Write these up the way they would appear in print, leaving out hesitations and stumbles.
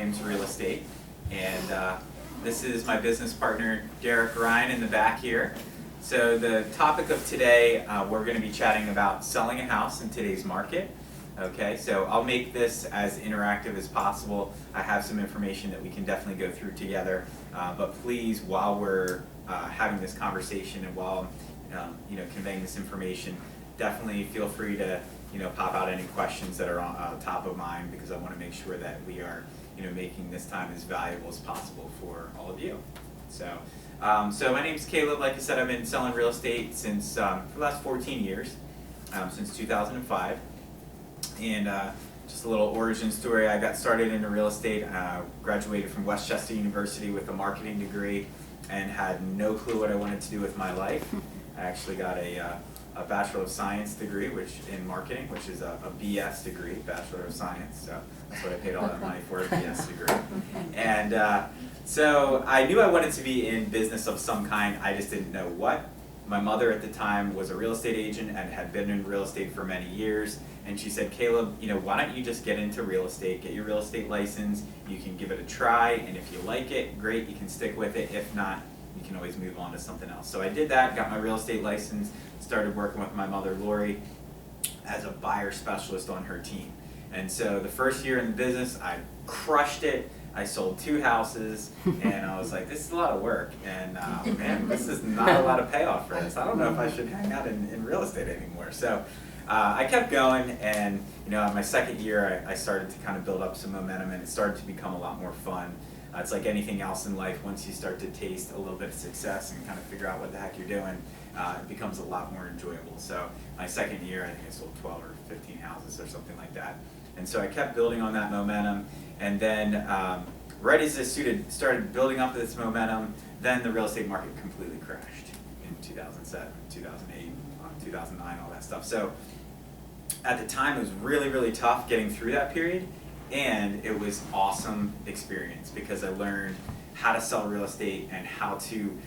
Williams Real Estate, and this is my business partner, Derek Ryan, in the back here. So the topic of today, we're going to be chatting about selling a house in today's market. Okay, so I'll make this as interactive as possible. I have some information that we can definitely go through together, but please, while we're having this conversation and while conveying this information, definitely feel free to pop out any questions that are on top of mind, because I want to make sure that we are making this time as valuable as possible for all of you. So my name is Caleb. Like I said, I've been selling real estate since for the last 14 years, since 2005. And just a little origin story, I got started into real estate, graduated from Westchester University with a marketing degree and had no clue what I wanted to do with my life. I actually got a Bachelor of Science degree in marketing, which is a BS degree, Bachelor of Science, so that's what I paid all that money for, a BS degree. And so I knew I wanted to be in business of some kind, I just didn't know what. My mother at the time was a real estate agent and had been in real estate for many years, and she said, Caleb, why don't you just get into real estate, get your real estate license, you can give it a try, and if you like it, great, you can stick with it. If not, you can always move on to something else. So I did that, got my real estate license, started working with my mother, Lori, as a buyer specialist on her team. And so the first year in the business, I crushed it. I sold 2 houses, and I was like, this is a lot of work, and man, this is not a lot of payoff for this. I don't know if I should hang out in real estate anymore. So I kept going, and in my second year, I started to kind of build up some momentum, and it started to become a lot more fun. It's like anything else in life, once you start to taste a little bit of success and kind of figure out what the heck you're doing, it becomes a lot more enjoyable. So my second year, I think I sold 12 or 15 houses or something like that. And so I kept building on that momentum, and then right as I started building up this momentum, then the real estate market completely crashed in 2007, 2008, 2009, all that stuff. So at the time, it was really, really tough getting through that period, and it was awesome experience because I learned how to sell real estate and how to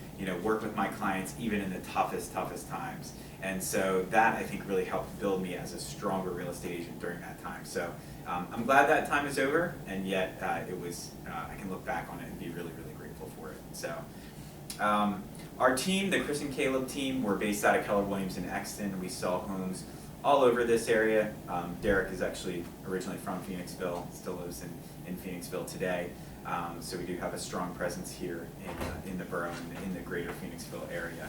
work with my clients even in the toughest times. And so that, I think, really helped build me as a stronger real estate agent during that time. So I'm glad that time is over, and yet it was, I can look back on it and be really, really grateful for it. So our team, the Chris and Caleb team, we're based out of Keller Williams in Exton. We sell homes all over this area. Derek is actually originally from Phoenixville, still lives in Phoenixville today. So we do have a strong presence here in the borough and in the greater Phoenixville area.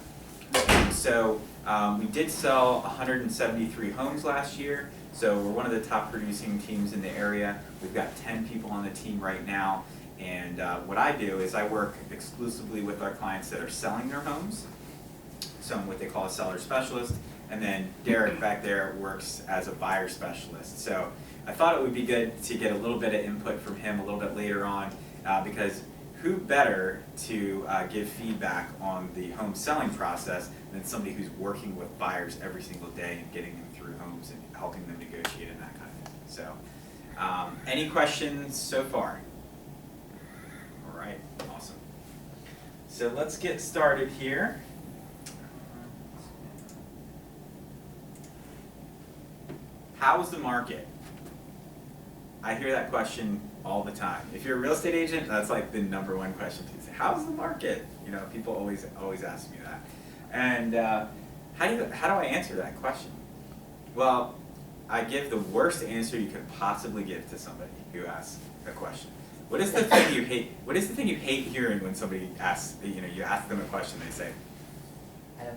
So we did sell 173 homes last year, so we're one of the top producing teams in the area. We've got 10 people on the team right now, and what I do is I work exclusively with our clients that are selling their homes, so I'm what they call a seller specialist, and then Derek back there works as a buyer specialist. So I thought it would be good to get a little bit of input from him a little bit later on, because who better to give feedback on the home selling process than somebody who's working with buyers every single day and getting them through homes and helping them negotiate and that kind of thing. So any questions so far? All right, awesome. So let's get started here. How's the market? I hear that question all the time. If you're a real estate agent, that's like the #1 question to say. How's the market? People always ask me that. And how do I answer that question? Well, I give the worst answer you could possibly give to somebody who asks a question. What is the thing you hate? What is the thing you hate hearing when somebody asks? You ask them a question, they say,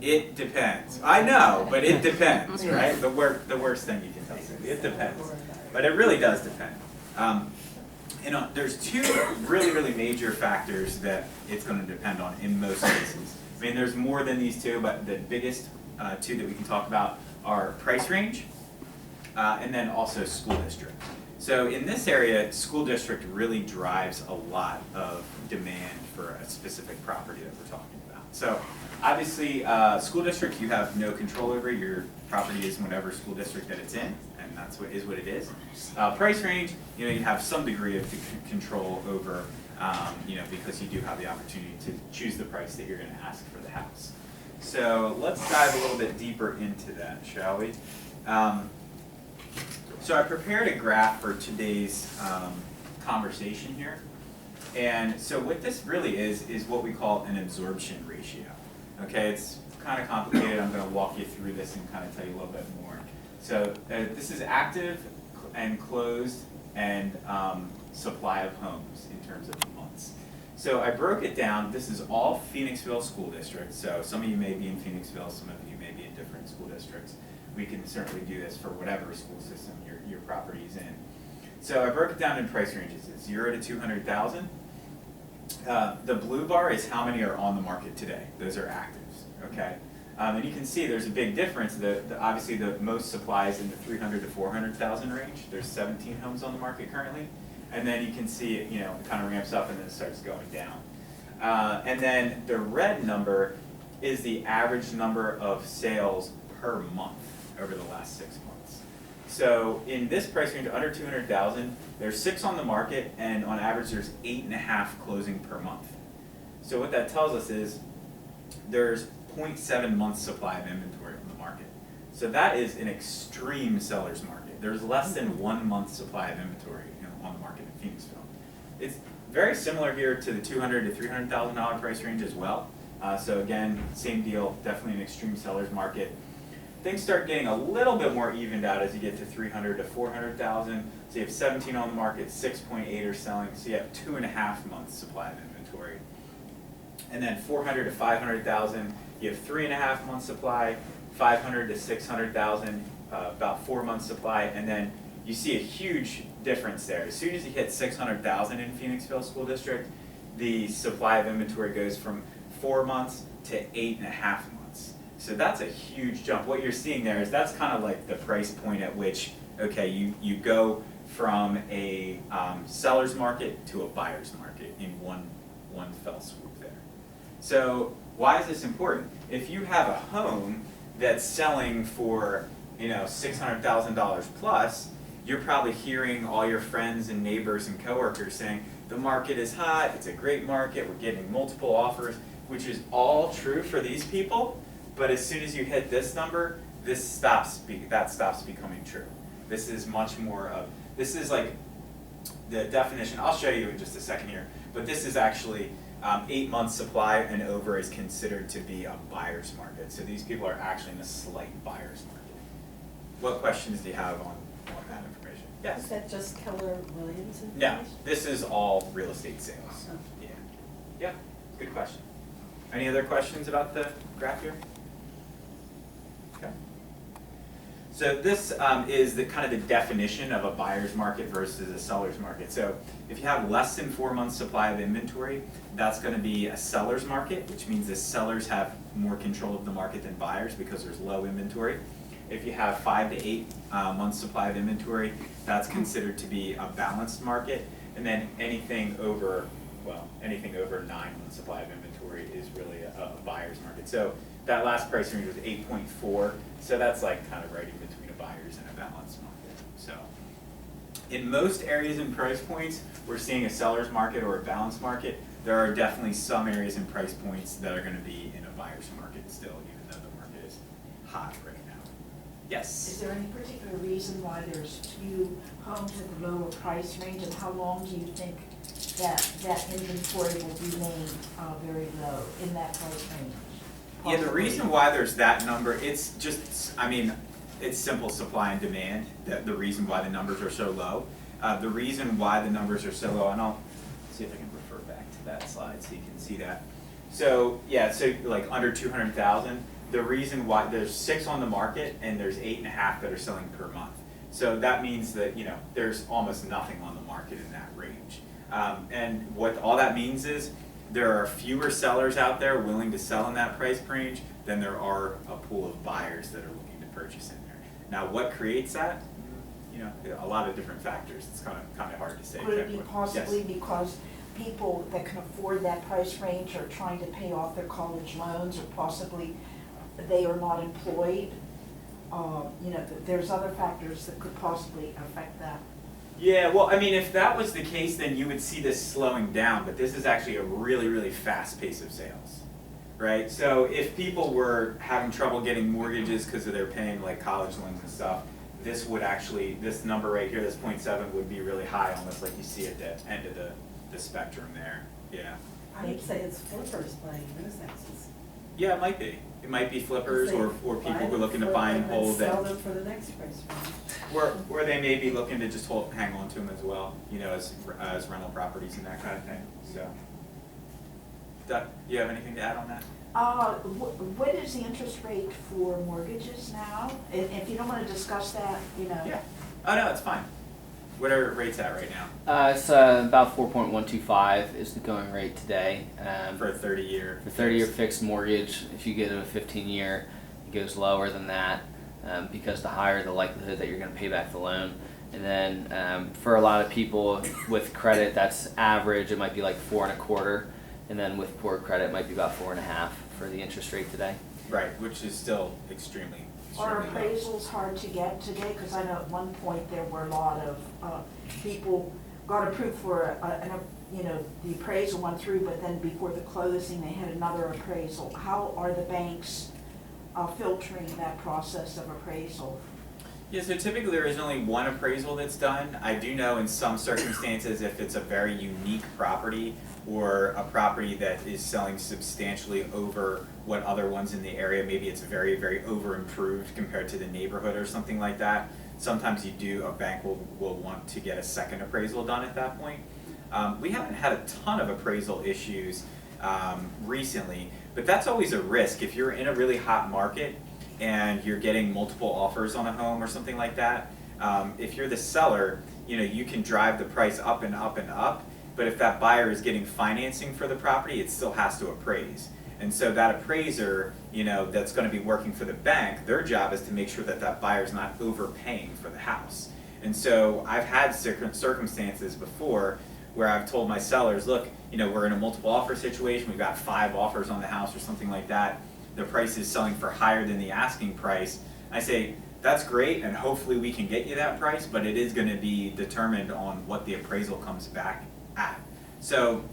"It depends." I know, but it depends, right? The worst thing you can tell somebody. It depends, but it really does depend. There's 2 really, really major factors that it's going to depend on in most cases. I mean, there's more than these 2, but the biggest 2 that we can talk about are price range, and then also school district. So in this area, school district really drives a lot of demand for a specific property that we're talking about. So obviously, school district, you have no control over. Your property is in whatever school district that it's in, and that's what it is. Price range, you have some degree of control over, because you do have the opportunity to choose the price that you're going to ask for the house. So let's dive a little bit deeper into that, shall we? So I prepared a graph for today's conversation here. And so what this really is what we call an absorption ratio. Okay, it's kind of complicated. I'm going to walk you through this and kind of tell you a little bit more. So this is active and closed and supply of homes in terms of months. So I broke it down. This is all Phoenixville school districts. So some of you may be in Phoenixville, some of you may be in different school districts. We can certainly do this for whatever school system your property is in. So I broke it down in price ranges. It's 0 to 200,000. The blue bar is how many are on the market today. Those are actives, okay? And you can see there's a big difference. Obviously, the most supply is in the 300 to 400,000 range. There's 17 homes on the market currently. And then you can see it, it kind of ramps up and then it starts going down. And then the red number is the average number of sales per month over the last 6 months. So in this price range, under 200,000, there's 6 on the market, and on average, there's 8.5 closing per month. So what that tells us is there's 0.7 months supply of inventory on the market. So that is an extreme seller's market. There's less than 1 month supply of inventory on the market in Phoenixville. It's very similar here to the $200,000 to $300,000 price range as well. So again, same deal, definitely an extreme seller's market. Things start getting a little bit more evened out as you get to 300 to 400,000. So you have 17 on the market, 6.8 are selling, so you have 2.5 months supply of inventory. And then 400 to 500,000, you have 3.5 months supply. 500 to 600,000, about 4 months supply, and then you see a huge difference there. As soon as you hit 600,000 in Phoenixville School District, the supply of inventory goes from 4 months to 8.5 months. So that's a huge jump. What you're seeing there is that's kind of like the price point at which, okay, you go from a seller's market to a buyer's market in one fell swoop there. So why is this important? If you have a home that's selling for $600,000 plus, you're probably hearing all your friends and neighbors and coworkers saying, the market is hot, it's a great market, we're getting multiple offers, which is all true for these people, but as soon as you hit this number, that stops becoming true. This is much more of, this is like the definition, I'll show you in just a second here, but this is actually 8 months supply and over is considered to be a buyer's market. So these people are actually in a slight buyer's market. What questions do you have on that information? Yes? Is that just Keller Williams information? No, this is all real estate sales. Oh. Yeah. Yeah, good question. Any other questions about the graph here? Okay. So this is the kind of the definition of a buyer's market versus a seller's market. So if you have less than 4 months supply of inventory, that's going to be a seller's market, which means the sellers have more control of the market than buyers because there's low inventory. If you have 5 to 8 months supply of inventory, that's considered to be a balanced market. And then anything over 9 months supply of inventory is really a buyer's market. So that last price range was 8.4. So that's like kind of right in between a buyer's and a balanced market. So in most areas and price points, we're seeing a seller's market or a balanced market. There are definitely some areas and price points that are going to be in a buyer's market still, even though the market is hot right now. Yes? Is there any particular reason why there's few homes in the lower price range, and how long do you think that inventory will remain very low in that price range? Yeah, the reason why there's that number, it's just, it's simple supply and demand, the reason why the numbers are so low. The reason why the numbers are so low, and I'll see if I can refer back to that slide so you can see that. So, yeah, so like under 200,000, the reason why there's 6 on the market and there's 8.5 that are selling per month. So that means that, there's almost nothing on the market in that range. And what all that means is there are fewer sellers out there willing to sell in that price range than there are a pool of buyers that are looking to purchase in there. Now, what creates that? A lot of different factors. It's kind of hard to say. Could it be possibly Yes. because people that can afford that price range are trying to pay off their college loans, or possibly they are not employed? There's other factors that could possibly affect that. Yeah, well, if that was the case, then you would see this slowing down, but this is actually a really, really fast pace of sales, right? So if people were having trouble getting mortgages because they're paying like college loans and stuff, this would actually, this number right here, this 0.7 would be really high, almost like you see at the end of the spectrum there, yeah. I would say it's flippers buying those houses. Yeah, it might be. It might be flippers or people who are looking to buy and hold Sell that. them for the next price range. Or they may be looking to just hang on to them as well, you know, as rental properties and that kind of thing, so. Doug, you have anything to add on that? What is the interest rate for mortgages now? And if you don't wanna discuss that, you know. Yeah. Oh, no, it's fine. What are rates at right now? It's about 4.125 is the going rate today. For a 30-year? For 30-year fixed mortgage, if you get a 15-year, it goes lower than that because the higher the likelihood that you're going to pay back the loan. And then for a lot of people with credit, that's average. It might be like 4.25, and then with poor credit, it might be about 4.5 for the interest rate today. Right, which is still extremely Are low. appraisals hard to get today? Because I know at one point there were a lot of people got approved for, you know, the appraisal went through, but then before the closing, they had another appraisal. How are the banks filtering that process of appraisal? Yeah, so typically there is only one appraisal that's done. I do know in some circumstances if it's a very unique property or a property that is selling substantially over what other ones in the area, maybe it's very, very over improved compared to the neighborhood or something like that. Sometimes a bank will want to get a second appraisal done at that point. We haven't had a ton of appraisal issues recently, but that's always a risk. If you're in a really hot market and you're getting multiple offers on a home or something like that, if you're the seller, you know, you can drive the price up and up and up, but if that buyer is getting financing for the property, it still has to appraise. And so that appraiser, you know, that's going to be working for the bank, their job is to make sure that that buyer's not overpaying for the house. And so I've had circumstances before where I've told my sellers, look, you know, we're in a multiple offer situation, we've got 5 offers on the house or something like that, the price is selling for higher than the asking price. I say, that's great, and hopefully we can get you that price, but it is going to be determined on what the appraisal comes back at. So,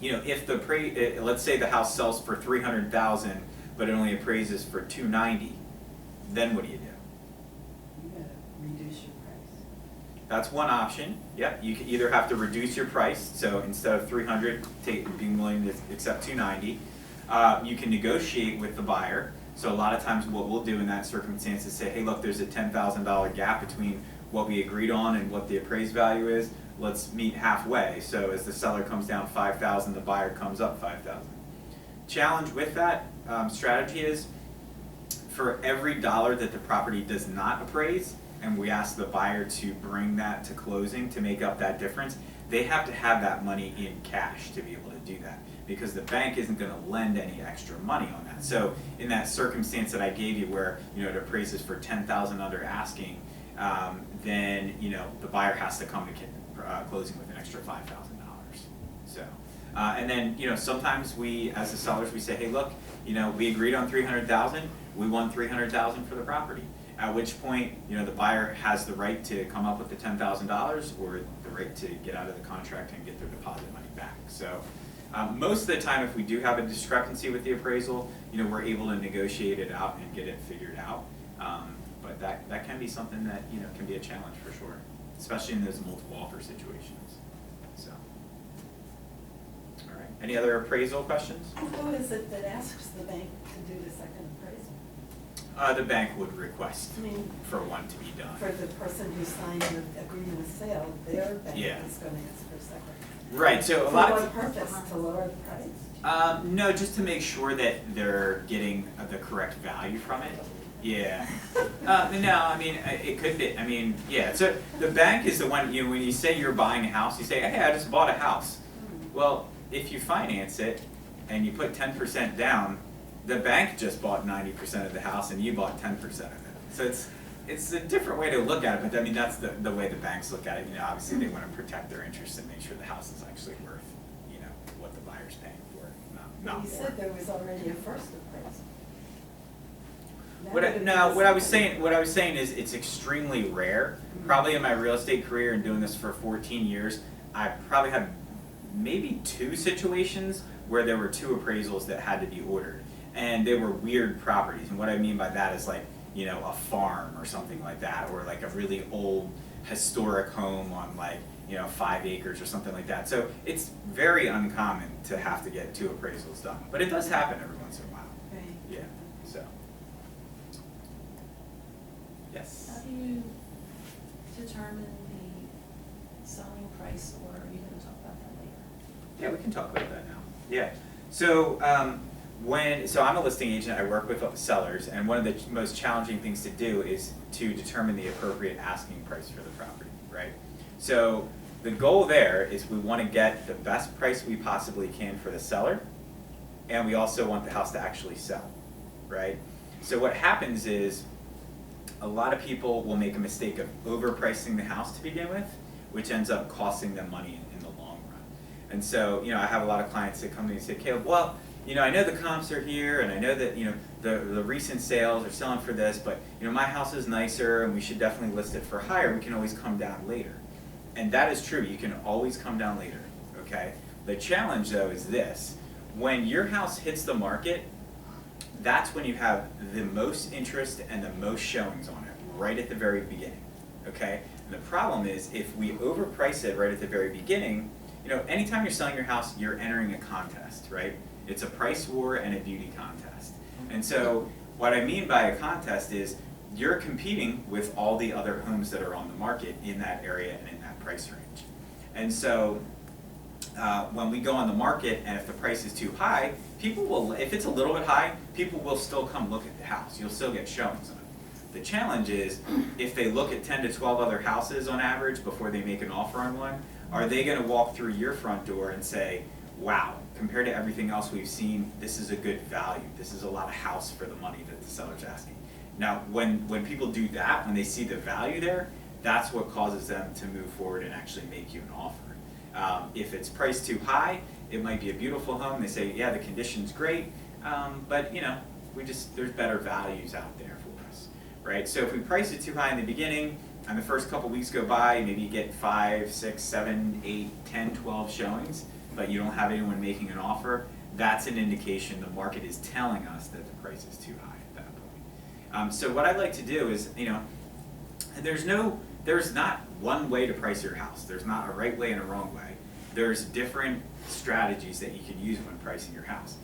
you know, if let's say the house sells for $300,000, but it only appraises for $290, then what do you do? You gotta reduce your price. That's one option. Yep, you can either have to reduce your price, so instead of $300, being willing to accept $290. You can negotiate with the buyer. So a lot of times what we'll do in that circumstance is say, hey, look, there's a $10,000 gap between what we agreed on and what the appraised value is. Let's meet halfway. So as the seller comes down $5,000, the buyer comes up $5,000. Challenge with that strategy is for every dollar that the property does not appraise, and we ask the buyer to bring that to closing to make up that difference, they have to have that money in cash to be able to do that, because the bank isn't going to lend any extra money on that. So in that circumstance that I gave you where, you know, it appraises for $10,000 under asking, then, you know, the buyer has to come to closing with an extra $5,000. So, and then, you know, sometimes we, as the sellers, we say, hey, look, you know, we agreed on $300,000, we want $300,000 for the property. At which point, you know, the buyer has the right to come up with the $10,000 or the right to get out of the contract and get their deposit money back. So most of the time, if we do have a discrepancy with the appraisal, you know, we're able to negotiate it out and get it figured out. But that can be something that, you know, can be a challenge for sure, especially in those multiple offer situations. So, all right. Any other appraisal questions? Who is it that asks the bank to do the second appraisal? The bank would request I mean, for one to be done. for the person who signed the agreement of sale, their bank Yeah. is gonna ask for a second. Right. So a For lot what of purpose? To lower the price? no, just to make sure that they're getting the correct value from it. Yeah. No, I mean, it could be. I mean, yeah. So the bank is the one, you know, when you say you're buying a house, you say, hey, I just bought a house. Well, if you finance it and you put 10% down, the bank just bought 90% of the house and you bought 10% of it. So it's a different way to look at it, but I mean, that's the way the banks look at it. You know, obviously they want to protect their interests and make sure the house is actually worth, you know, what the buyer's paying for it, not You more. said there was already a first appraisal. That What would've been what I the was second. saying is it's extremely rare. Probably in my real estate career and doing this for 14 years, I probably had maybe 2 situations where there were 2 appraisals that had to be ordered, and they were weird properties. And what I mean by that is, like, you know, a farm or something like that, or like a really old historic home on like, you know, 5 acres or something like that. So it's very uncommon to have to get 2 appraisals done, but it does happen every once in a while. Right. Yeah, so. Yes? How do you determine the selling price, or are you gonna talk about that later? Yeah, we can talk about that now. Yeah. So so I'm a listing agent. I work with sellers, and one of the most challenging things to do is to determine the appropriate asking price for the property, right? So the goal there is we want to get the best price we possibly can for the seller, and we also want the house to actually sell, right? So what happens is a lot of people will make a mistake of overpricing the house to begin with, which ends up costing them money in the long run. And so, you know, I have a lot of clients that come to me and say, Caleb, well, you know, I know the comps are here, and I know that, you know, the recent sales are selling for this, but, you know, my house is nicer, and we should definitely list it for higher. We can always come down later. And that is true. You can always come down later, okay? The challenge, though, is this. When your house hits the market, that's when you have the most interest and the most showings on it, right at the very beginning, okay? And the problem is, if we overprice it right at the very beginning, you know, anytime you're selling your house, you're entering a contest, right? It's a price war and a beauty contest. And so what I mean by a contest is you're competing with all the other homes that are on the market in that area and in that price range. And so when we go on the market, and if the price is too high, people will, if it's a little bit high, people will still come look at the house. You'll still get showings on it. The challenge is, if they look at 10 to 12 other houses on average before they make an offer on one, are they gonna walk through your front door and say, wow, compared to everything else we've seen, this is a good value. This is a lot of house for the money that the seller's asking. Now, when people do that, when they see the value there, that's what causes them to move forward and actually make you an offer. If it's priced too high, it might be a beautiful home. They say, yeah, the condition's great, but you know, there's better values out there for us, right? So if we price it too high in the beginning, and the first couple weeks go by, maybe you get 5, 6, 7, 8, 10, 12 showings, but you don't have anyone making an offer, that's an indication the market is telling us that the price is too high at that point. So what I'd like to do is, you know, there's not one way to price your house. There's not a right way and a wrong way. There's different strategies that you can use when pricing your house.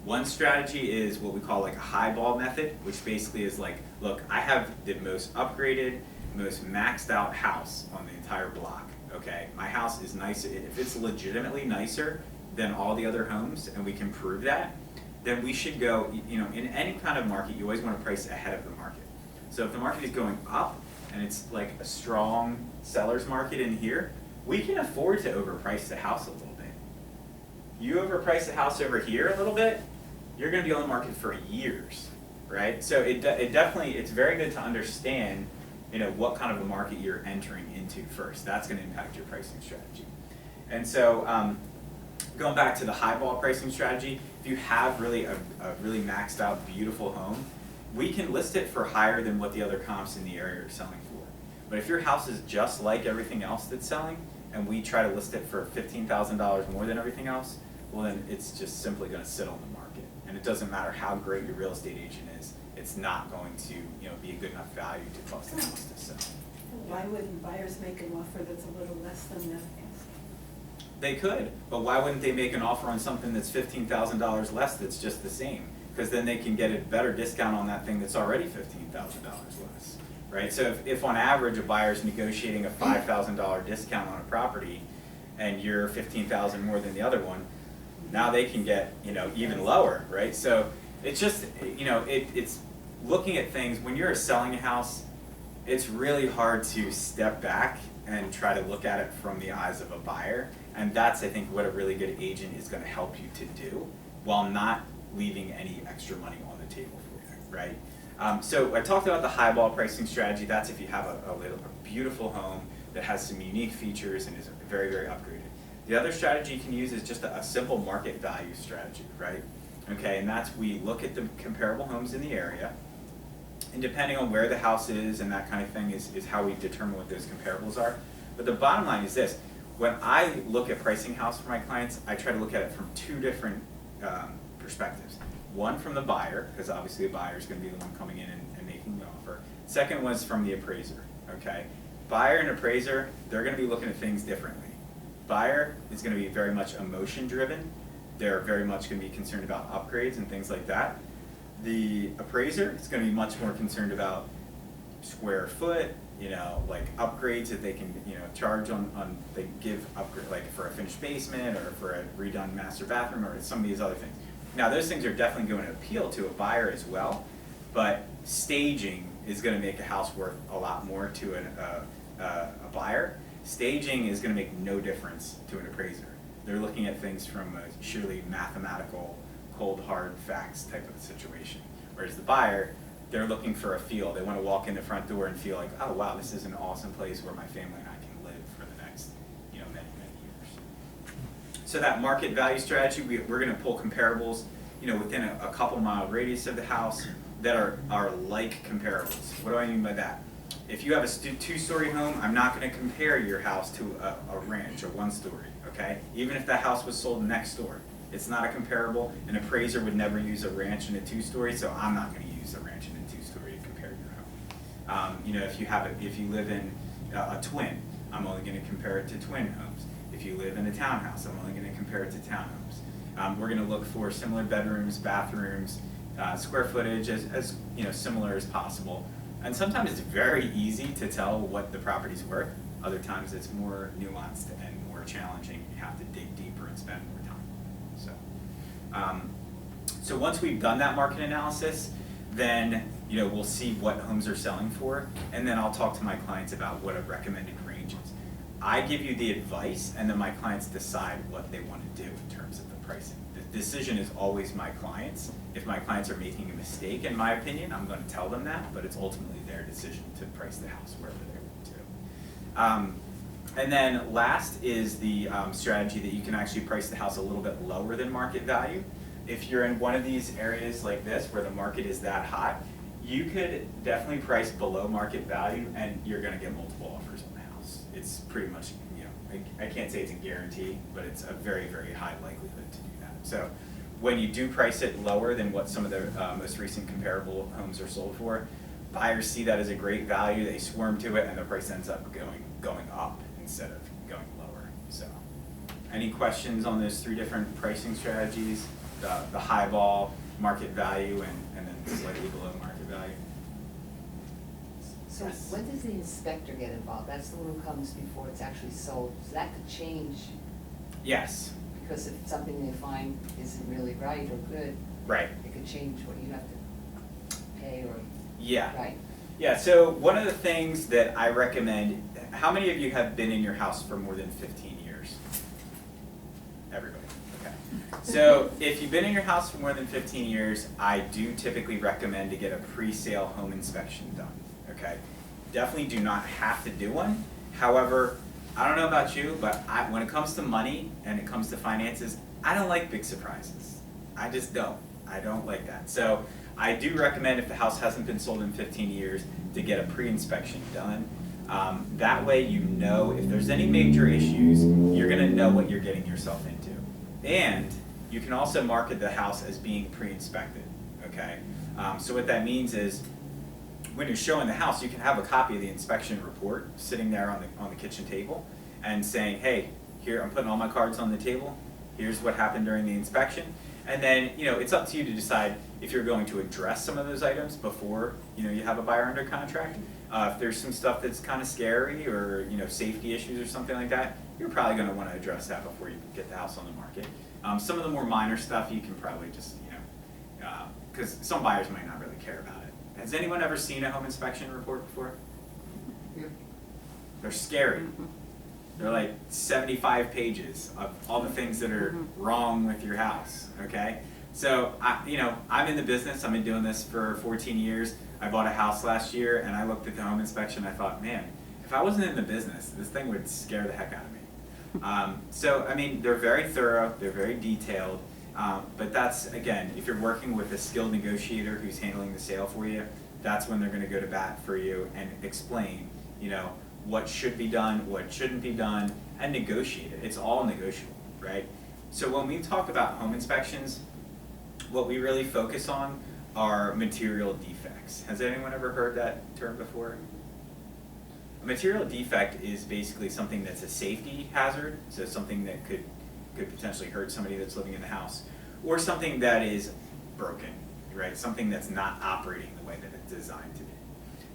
One strategy is what we call like a highball method, which basically is like, look, I have the most upgraded, most maxed out house on the entire block, okay? My house is nicer. If it's legitimately nicer than all the other homes, and we can prove that, then we should go, you know, in any kind of market, you always want to price ahead of the market. So if the market is going up, and it's like a strong seller's market in here, we can afford to overprice the house a little bit. You overprice the house over here a little bit, you're gonna be on the market for years, right? So it definitely, it's very good to understand, you know, what kind of a market you're entering into first. That's gonna impact your pricing strategy. And so, going back to the highball pricing strategy, if you have really a really maxed out, beautiful home, we can list it for higher than what the other comps in the area are selling for. But if your house is just like everything else that's selling, and we try to list it for $15,000 more than everything else, well then it's just simply gonna sit on the market. And it doesn't matter how great your real estate agent is, it's not going to, you know, be a good enough value to cause the house to sell. Why wouldn't buyers make an offer that's a little less than the asking? They could, but why wouldn't they make an offer on something that's $15,000 less that's just the same? Because then they can get a better discount on that thing that's already $15,000 less, right? So if on average a buyer's negotiating a $5,000 discount on a property, and you're $15,000 more than the other one, now they can get, you know, even lower, right? So it's just, you know, it's looking at things. When you're selling a house, it's really hard to step back and try to look at it from the eyes of a buyer. And that's, I think, what a really good agent is going to help you to do, while not leaving any extra money on the table for you, right? So I talked about the highball pricing strategy. That's if you have a beautiful home that has some unique features and is very, very upgraded. The other strategy you can use is just a simple market value strategy, right? Okay, and that's we look at the comparable homes in the area, and depending on where the house is and that kind of thing is how we determine what those comparables are. But the bottom line is this: when I look at pricing house for my clients, I try to look at it from two different perspectives. One from the buyer, because obviously the buyer is going to be the one coming in and making the offer. Second was from the appraiser, okay? Buyer and appraiser, they're gonna be looking at things differently. Buyer is gonna be very much emotion driven. They're very much gonna be concerned about upgrades and things like that. The appraiser is gonna be much more concerned about square foot, you know, like upgrades that they can, you know, charge on they give upgrade, like for a finished basement or for a redone master bathroom or some of these other things. Now, those things are definitely going to appeal to a buyer as well, but staging is gonna make a house worth a lot more to a buyer. Staging is gonna make no difference to an appraiser. They're looking at things from a surely mathematical, cold, hard facts type of situation. Whereas the buyer, they're looking for a feel. They wanna walk in the front door and feel like, oh wow, this is an awesome place where my family and I can live for the next, you know, many, many years. So that market value strategy, we're gonna pull comparables, you know, within a couple mile radius of the house that are like comparables. What do I mean by that? If you have a two-story home, I'm not gonna compare your house to a ranch, a one-story, okay? Even if that house was sold next door. It's not a comparable. An appraiser would never use a ranch and a two-story, so I'm not gonna use a ranch and a two-story to compare your home. You know, if you live in a twin, I'm only gonna compare it to twin homes. If you live in a townhouse, I'm only gonna compare it to townhomes. We're gonna look for similar bedrooms, bathrooms, square footage as you know, similar as possible. And sometimes it's very easy to tell what the property's worth. Other times it's more nuanced and more challenging. You have to dig deeper and spend more time. So once we've done that market analysis, then you know, we'll see what homes are selling for, and then I'll talk to my clients about what a recommended range is. I give you the advice, and then my clients decide what they want to do in terms of the pricing. The decision is always my clients'. If my clients are making a mistake, in my opinion, I'm going to tell them that, but it's ultimately their decision to price the house wherever they want to. And then last is the strategy that you can actually price the house a little bit lower than market value. If you're in one of these areas like this where the market is that hot, you could definitely price below market value and you're going to get multiple offers on the house. It's pretty much, you know, I can't say it's a guarantee, but it's a very, very high likelihood to do that. So when you do price it lower than what some of the most recent comparable homes are sold for, buyers see that as a great value, they swarm to it, and the price ends up going up instead of going lower. So, any questions on those three different pricing strategies? The high ball, market value, and then slightly below market value? So Yes. when does the inspector get involved? That's the one who comes before it's actually sold. So that could change, Yes, because if something they find isn't really right or good, right. it could change what you have to pay or, Yeah. right? Yeah, so one of the things that I recommend, how many of you have been in your house for more than 15 years? Everybody, okay. So if you've been in your house for more than 15 years, I do typically recommend to get a pre-sale home inspection done, okay? Definitely do not have to do one. However, I don't know about you, but when it comes to money and it comes to finances, I don't like big surprises. I just don't. I don't like that. So I do recommend, if the house hasn't been sold in 15 years, to get a pre-inspection done. That way you know if there's any major issues, you're gonna know what you're getting yourself into. And you can also market the house as being pre-inspected, okay? So what that means is, when you're showing the house, you can have a copy of the inspection report sitting there on the kitchen table and saying, hey, here, I'm putting all my cards on the table, here's what happened during the inspection. And then, you know, it's up to you to decide if you're going to address some of those items before, you know, you have a buyer under contract. If there's some stuff that's kind of scary or, you know, safety issues or something like that, you're probably going to want to address that before you get the house on the market. Some of the more minor stuff you can probably just, you know, because some buyers might not really care about it. Has anyone ever seen a home inspection report before? Yeah. They're scary. They're like 75 pages of all the things that are wrong with your house, okay? So, I'm in the business. I've been doing this for 14 years. I bought a house last year, and I looked at the home inspection. I thought, man, if I wasn't in the business, this thing would scare the heck out of me. So, I mean, they're very thorough. They're very detailed. But that's, again, if you're working with a skilled negotiator who's handling the sale for you, that's when they're going to go to bat for you and explain, you know, what should be done, what shouldn't be done, and negotiate it. It's all negotiable, right? So when we talk about home inspections, what we really focus on are material defects. Has anyone ever heard that term before? A material defect is basically something that's a safety hazard, so something that could potentially hurt somebody that's living in the house, or something that is broken, right? Something that's not operating the way that it's designed to be.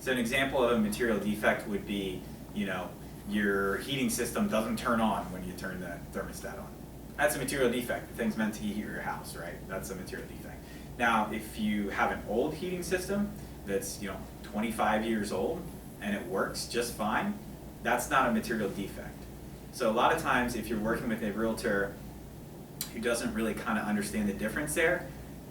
So an example of a material defect would be, you know, your heating system doesn't turn on when you turn the thermostat on. That's a material defect. The thing's meant to heat your house, right? That's a material defect. Now, if you have an old heating system that's, you know, 25 years old and it works just fine, that's not a material defect. So a lot of times if you're working with a realtor who doesn't really kind of understand the difference there,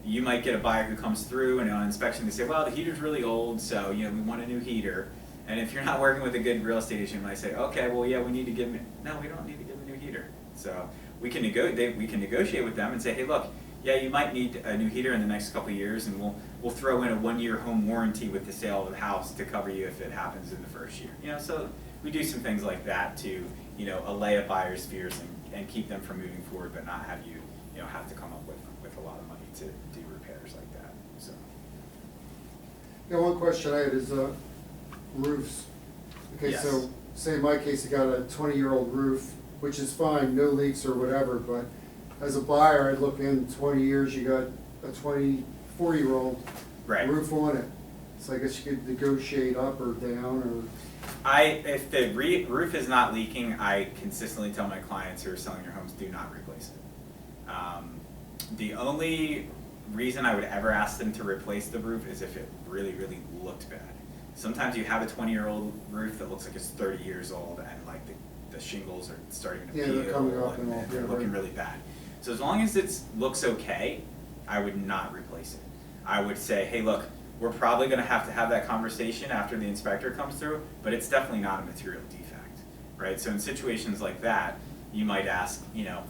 you might get a buyer who comes through and on inspection they say, well, the heater's really old, so you know we want a new heater. And if you're not working with a good real estate agent, you might say, okay, well, yeah, we need to give them. No, we don't need to give them a new heater. So we can negotiate with them and say, hey, look, yeah, you might need a new heater in the next couple of years, and we'll throw in a 1-year home warranty with the sale of the house to cover you if it happens in the first year. You know, so we do some things like that to, you know, allay a buyer's fears and keep them from moving forward, but not have you, you know, have to come up with a lot of money to do repairs like that. So. Yeah, one question I had is roofs. Okay, Yes. so say in my case, you got a 20-year-old roof, which is fine, no leaks or whatever, but as a buyer, I'd look in 20 years, you got a 24-year-old Right. roof on it. So I guess you could negotiate up or down If the roof is not leaking, I consistently tell my clients who are selling their homes, do not replace it. The only reason I would ever ask them to replace the roof is if it really, really looked bad. Sometimes you have a 20-year-old roof that looks like it's 30 years old and like the shingles are starting to Yeah, peel they're coming up and all, they're yeah, looking right. really bad. So as long as it looks okay, I would not replace it. I would say, hey, look, we're probably gonna have to have that conversation after the inspector comes through, but it's definitely not a material defect, right? So in situations like that, you might ask, you know,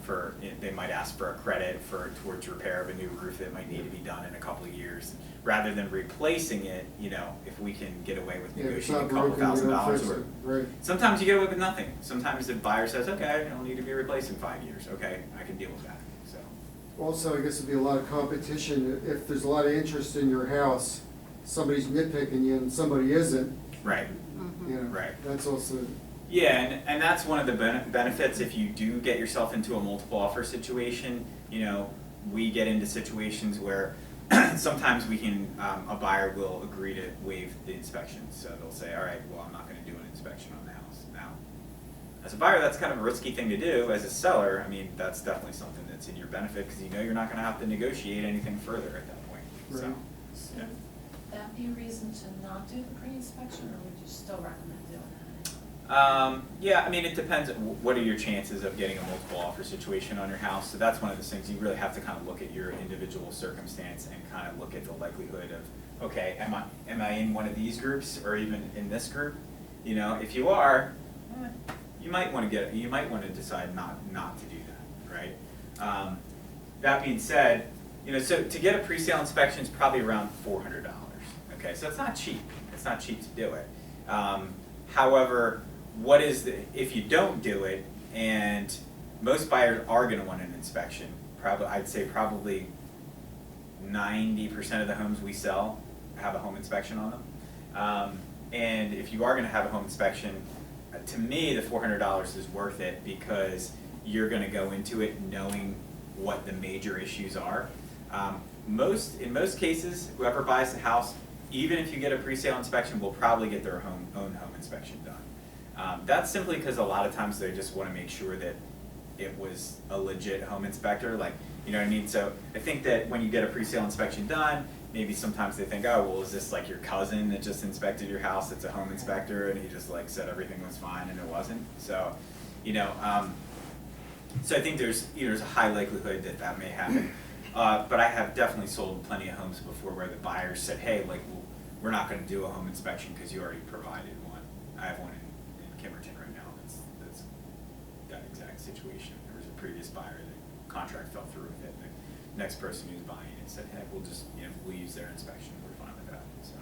they might ask for a credit towards repair of a new roof that might need to be done in a couple of years. Rather than replacing it, you know, if we can get away with or, yeah, if it's negotiating not a couple broken, you $1,000 don't fix or it, right? sometimes you get away with nothing. Sometimes the buyer says, okay, it'll need to be replaced in 5 years. Okay, I can deal with that, so. Also, I guess it'd be a lot of competition. If there's a lot of interest in your house, somebody's nitpicking you and somebody isn't, Right, you know. Right. That's also, yeah, and that's one of the benefits if you do get yourself into a multiple offer situation. You know, we get into situations where sometimes a buyer will agree to waive the inspection. So they'll say, all right, well, I'm not gonna do an inspection on the house. Now, as a buyer, that's kind of a risky thing to do. As a seller, I mean, that's definitely something that's in your benefit because you know you're not gonna have to negotiate anything further at that point, so. Right. So Yeah. would that be a reason to not do the pre-inspection, or would you still recommend doing that? Yeah, I mean, it depends. What are your chances of getting a multiple offer situation on your house? So that's one of those things you really have to kind of look at your individual circumstance and kind of look at the likelihood of, okay, am I in one of these groups or even in this group? You know, if you are, you might want to decide not to do that, right? That being said, you know, so to get a pre-sale inspection is probably around $400. Okay, so it's not cheap. It's not cheap to do it. However, if you don't do it, and most buyers are going to want an inspection, I'd say probably 90% of the homes we sell have a home inspection on them. And if you are going to have a home inspection, to me, the $400 is worth it because you're going to go into it knowing what the major issues are. In most cases, whoever buys the house, even if you get a pre-sale inspection, will probably get their own home inspection done. That's simply because a lot of times they just want to make sure that it was a legit home inspector, like, you know what I mean? So I think that when you get a pre-sale inspection done, maybe sometimes they think, oh, well, is this like your cousin that just inspected your house that's a home inspector and he just like said everything was fine and it wasn't? So, you know, so I think there's a high likelihood that may happen. But I have definitely sold plenty of homes before where the buyers said, hey, like, well, we're not going to do a home inspection because you already provided one. I have one in Kimmerton right now that's that exact situation. There was a previous buyer, the contract fell through with it. The next person who's buying it said, hey, we'll use their inspection. We're fine with that. So,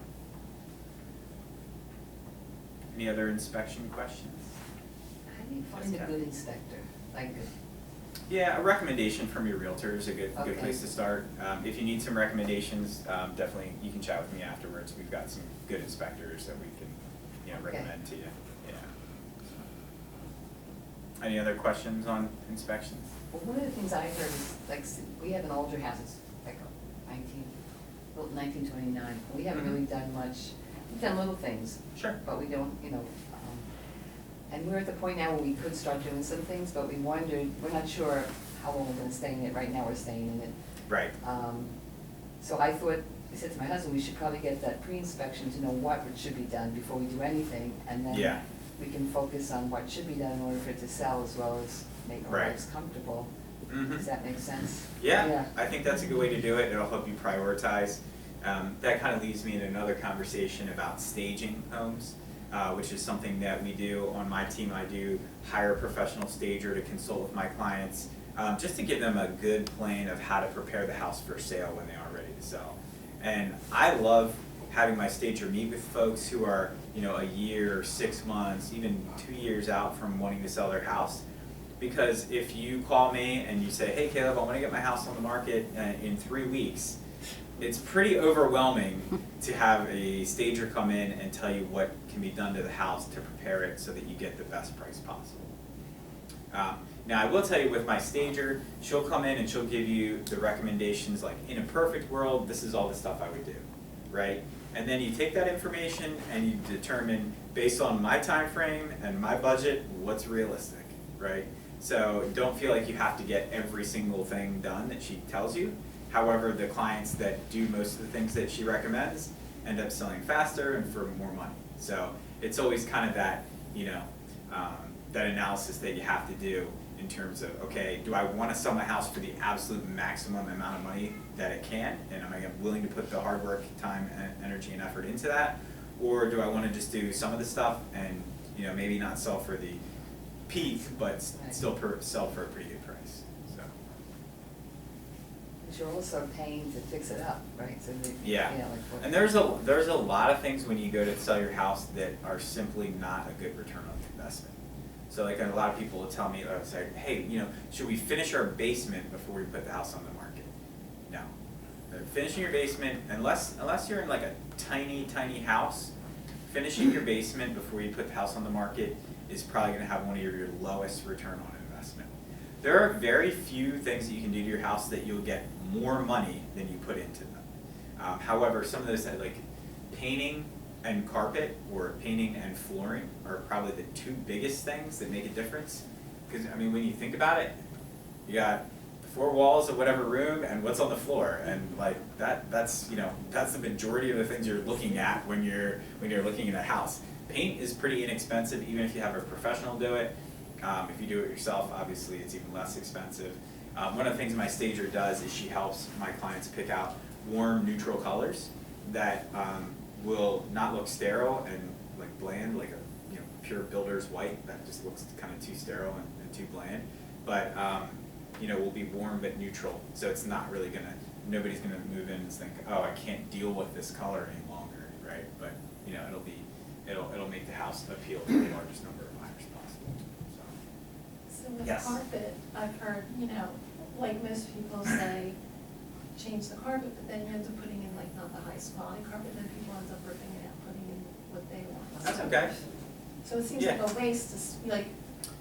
any other inspection questions? How do you find a good inspector? Like, Yeah, a recommendation from your realtor is a good Okay. place to start. If you need some recommendations, definitely you can chat with me afterwards. We've got some good inspectors that we can, Okay. recommend to you. Yeah. Any other questions on inspections? Well, one of the things I heard is, like, we have an older house, it's like built in 1929. We haven't really done much, we've done little things, Sure. but we don't, and we're at the point now where we could start doing some things, but we wondered, we're not sure how long we're gonna stay in it. Right now, we're staying in it. Right. So I thought, I said to my husband, we should probably get that pre-inspection to know what should be done before we do anything, and then Yeah. we can focus on what should be done in order for it to sell as well as make our Right. lives comfortable. Mhm. Does that make sense? Yeah, I think that's a good way to do it. It'll help you prioritize. That kind of leads me into another conversation about staging homes, which is something that we do on my team. I do hire a professional stager to consult with my clients, just to give them a good plan of how to prepare the house for sale when they are ready to sell. And I love having my stager meet with folks who are, a year, 6 months, even 2 years out from wanting to sell their house. Because if you call me and you say, hey Caleb, I want to get my house on the market in 3 weeks, it's pretty overwhelming to have a stager come in and tell you what can be done to the house to prepare it so that you get the best price possible. Now I will tell you with my stager, she'll come in and she'll give you the recommendations like, in a perfect world, this is all the stuff I would do, right? And then you take that information and you determine, based on my time frame and my budget, what's realistic, right? So don't feel like you have to get every single thing done that she tells you. However, the clients that do most of the things that she recommends end up selling faster and for more money. So it's always kind of that, that analysis that you have to do in terms of, okay, do I want to sell my house for the absolute maximum amount of money that it can? And am I willing to put the hard work, time, energy, and effort into that? Or do I want to just do some of the stuff and, maybe not sell for the peak, but Right. still sell for a pretty good price, so. But you're also paying to fix it up, right? So that, Yeah, like what- and there's a lot of things when you go to sell your house that are simply not a good return on the investment. So like a lot of people will tell me, say, hey, should we finish our basement before we put the house on the market? No. Finishing your basement, unless you're in like a tiny, tiny house, finishing your basement before you put the house on the market is probably gonna have one of your lowest return on investment. There are very few things that you can do to your house that you'll get more money than you put into them. However, some of those like painting and carpet or painting and flooring are probably the two biggest things that make a difference. Because when you think about it, you got the 4 walls of whatever room and what's on the floor, and like that's the majority of the things you're looking at when you're looking at a house. Paint is pretty inexpensive, even if you have a professional do it. If you do it yourself, obviously it's even less expensive. One of the things my stager does is she helps my clients pick out warm, neutral colors that will not look sterile and like bland, like a pure builder's white that just looks kind of too sterile and too bland. But will be warm but neutral, so it's not really nobody's gonna move in and think, oh, I can't deal with this color any longer, right? But it'll make the house appeal to the largest number of buyers possible. So. So with Yes. carpet, I've heard, like most people say, change the carpet, but then you end up putting in like not the highest quality carpet, then people end up ripping it out, putting in what they want. That's okay. So it seems Yeah. like a waste to,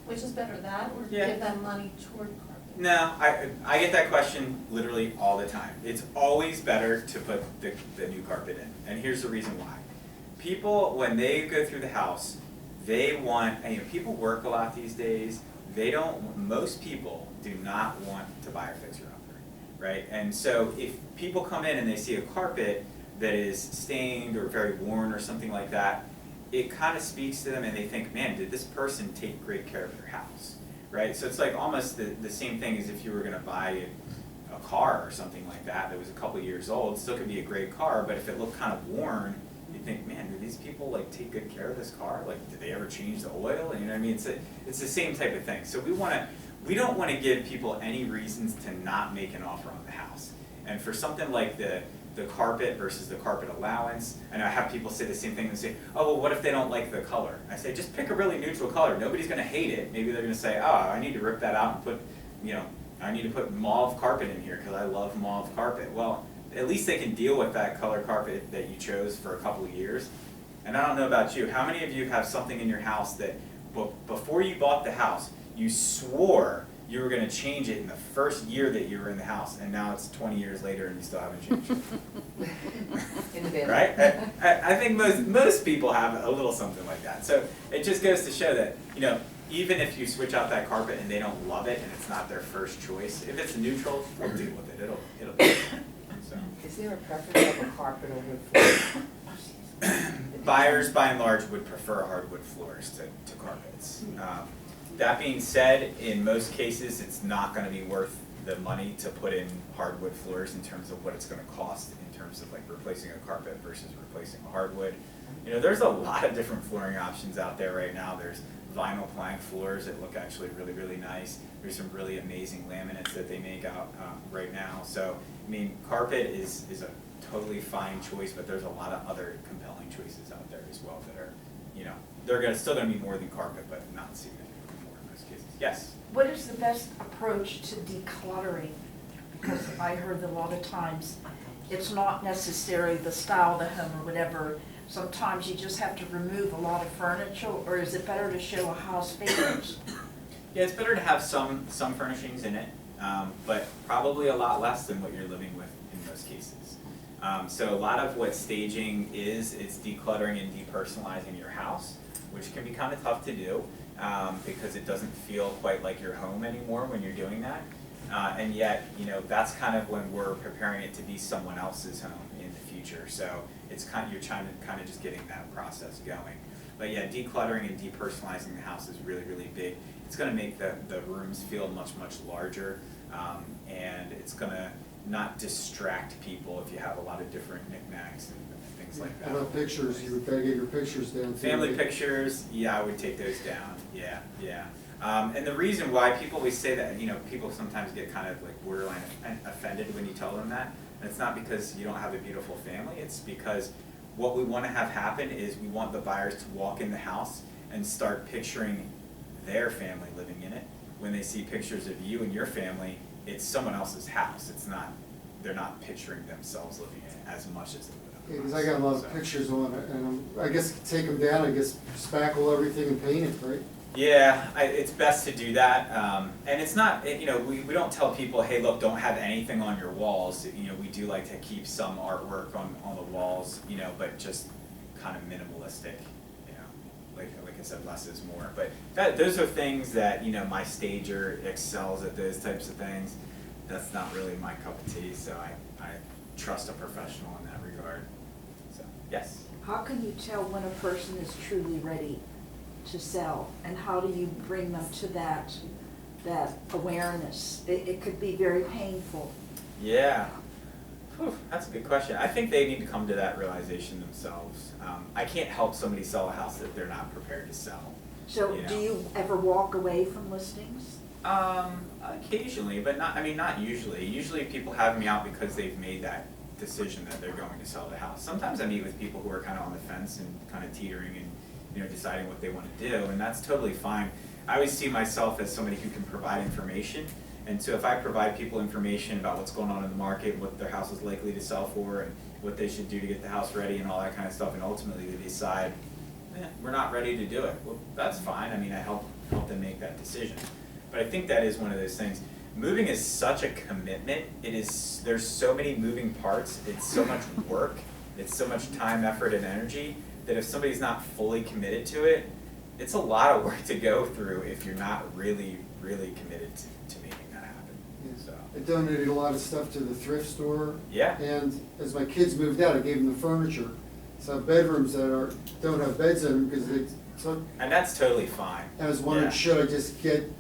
which is better, that or Yeah. give them money toward carpet? No, I get that question literally all the time. It's always better to put the new carpet in, and here's the reason why. People, when they go through the house, they want, people work a lot these days, most people do not want to buy a fixer-upper, right? And so if people come in and they see a carpet that is stained or very worn or something like that, it kind of speaks to them and they think, man, did this person take great care of their house, right? So it's like almost the same thing as if you were gonna buy a car or something like that was a couple years old. Still could be a great car, but if it looked kind of worn, you'd think, man, do these people like take good care of this car? Like, did they ever change the oil? You know what I mean? It's the same type of thing. So we don't want to give people any reasons to not make an offer on the house. And for something like the carpet versus the carpet allowance, and I have people say the same thing and say, oh, well, what if they don't like the color? I say, just pick a really neutral color. Nobody's going to hate it. Maybe they're going to say, oh, I need to rip that out and put, I need to put mauve carpet in here because I love mauve carpet. Well, at least they can deal with that color carpet that you chose for a couple of years. And I don't know about you, how many of you have something in your house that before you bought the house, you swore you were going to change it in the first year that you were in the house, and now it's 20 years later and you still haven't changed it? In the bin. Right? I think most people have a little something like that. So it just goes to show that, you know, even if you switch out that carpet and they don't love it and it's not their first choice, if it's neutral, they'll deal with it. It'll be fine. So Is there a preference of a carpet or wood floor? buyers, by and large, would prefer hardwood floors to carpets. That being said, in most cases, it's not going to be worth the money to put in hardwood floors in terms of what it's going to cost in terms of like replacing a carpet versus replacing a hardwood. You know, there's a lot of different flooring options out there right now. There's vinyl plank floors that look actually really, really nice. There's some really amazing laminates that they make out right now. So, I mean, carpet is a totally fine choice, but there's a lot of other compelling choices out there as well that are, you know, they're still going to be more than carpet, but not significantly more in most cases. Yes? What is the best approach to decluttering? Because I heard a lot of times, it's not necessarily the style of the home or whatever. Sometimes you just have to remove a lot of furniture, or is it better to show a house photos? Yeah, it's better to have some furnishings in it, but probably a lot less than what you're living with in most cases. So a lot of what staging is, it's decluttering and depersonalizing your house, which can be kind of tough to do because it doesn't feel quite like your home anymore when you're doing that. And yet, you know, that's kind of when we're preparing it to be someone else's home in the future. So it's you're trying to kind of just getting that process going. But yeah, decluttering and depersonalizing the house is really, really big. It's going to make the rooms feel much, much larger, and it's going to not distract people if you have a lot of different knickknacks and things like that. How about pictures? You would better get your pictures down. too. Family pictures, yeah, I would take those down. Yeah, yeah. And the reason why people always say that, you know, people sometimes get kind of like borderline offended when you tell them that. And it's not because you don't have a beautiful family. It's because what we want to have happen is we want the buyers to walk in the house and start picturing their family living in it. When they see pictures of you and your family, it's someone else's house. It's not, they're not picturing themselves living in it as much as they would. Because I got a lot of pictures on it, and I guess take them down, I guess spackle everything and paint it, right? Yeah, it's best to do that, and it's not, you know, we don't tell people, hey, look, don't have anything on your walls. You know, we do like to keep some artwork on the walls, you know, but just kind of minimalistic, you know, like I said, less is more. But those are things that, you know, my stager excels at those types of things. That's not really my cup of tea, so I trust a professional in that regard. So, yes? How can you tell when a person is truly ready to sell, and how do you bring them to that awareness? It could be very painful. Yeah. Whew, that's a good question. I think they need to come to that realization themselves. I can't help somebody sell a house that they're not prepared to sell. So You know. do you ever walk away from listings? Occasionally, but not usually. Usually people have me out because they've made that decision that they're going to sell the house. Sometimes I meet with people who are kind of on the fence and kind of teetering and, you know, deciding what they want to do, and that's totally fine. I always see myself as somebody who can provide information, and so if I provide people information about what's going on in the market, what their house is likely to sell for, and what they should do to get the house ready and all that kind of stuff, and ultimately they decide, we're not ready to do it. Well, that's fine. I mean, I help them make that decision. But I think that is one of those things. Moving is such a commitment. There's so many moving parts. It's so much work. It's so much time, effort, and energy that if somebody's not fully committed to it, it's a lot of work to go through if you're not really, really committed to making that happen. Yeah. So, I donated a lot of stuff to the thrift store. yeah. And as my kids moved out, I gave them the furniture. So I have bedrooms that don't have beds in them because they took, And that's totally fine. I was wondering, Yeah. should I just get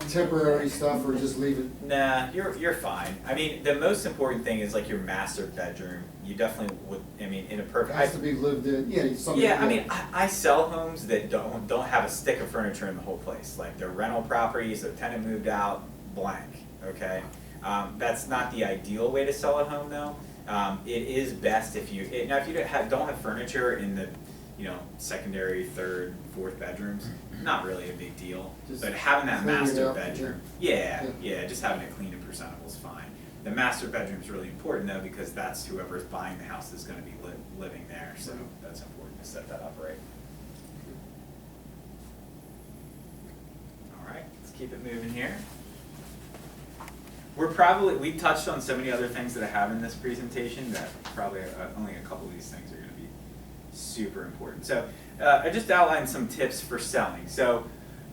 temporary stuff or just leave it? Nah, you're fine. I mean, the most important thing is like your master bedroom. You definitely would, I mean, in a It perfect. has to be lived in, yeah, something. Yeah, I mean, I sell homes that don't have a stick of furniture in the whole place. Like they're rental properties, their tenant moved out, blank, okay? That's not the ideal way to sell a home though. It is best if you, now if you don't have furniture in the, secondary, third, fourth bedrooms, not really a big deal. Just But having that clean it master up, bedroom, yeah, just having it clean and presentable is fine. The master bedroom is really important though, because that's whoever's buying the house is gonna be living there, so that's important to set that up right. All right, let's keep it moving here. We touched on so many other things that I have in this presentation that probably only a couple of these things are gonna be super important. So I just outlined some tips for selling. So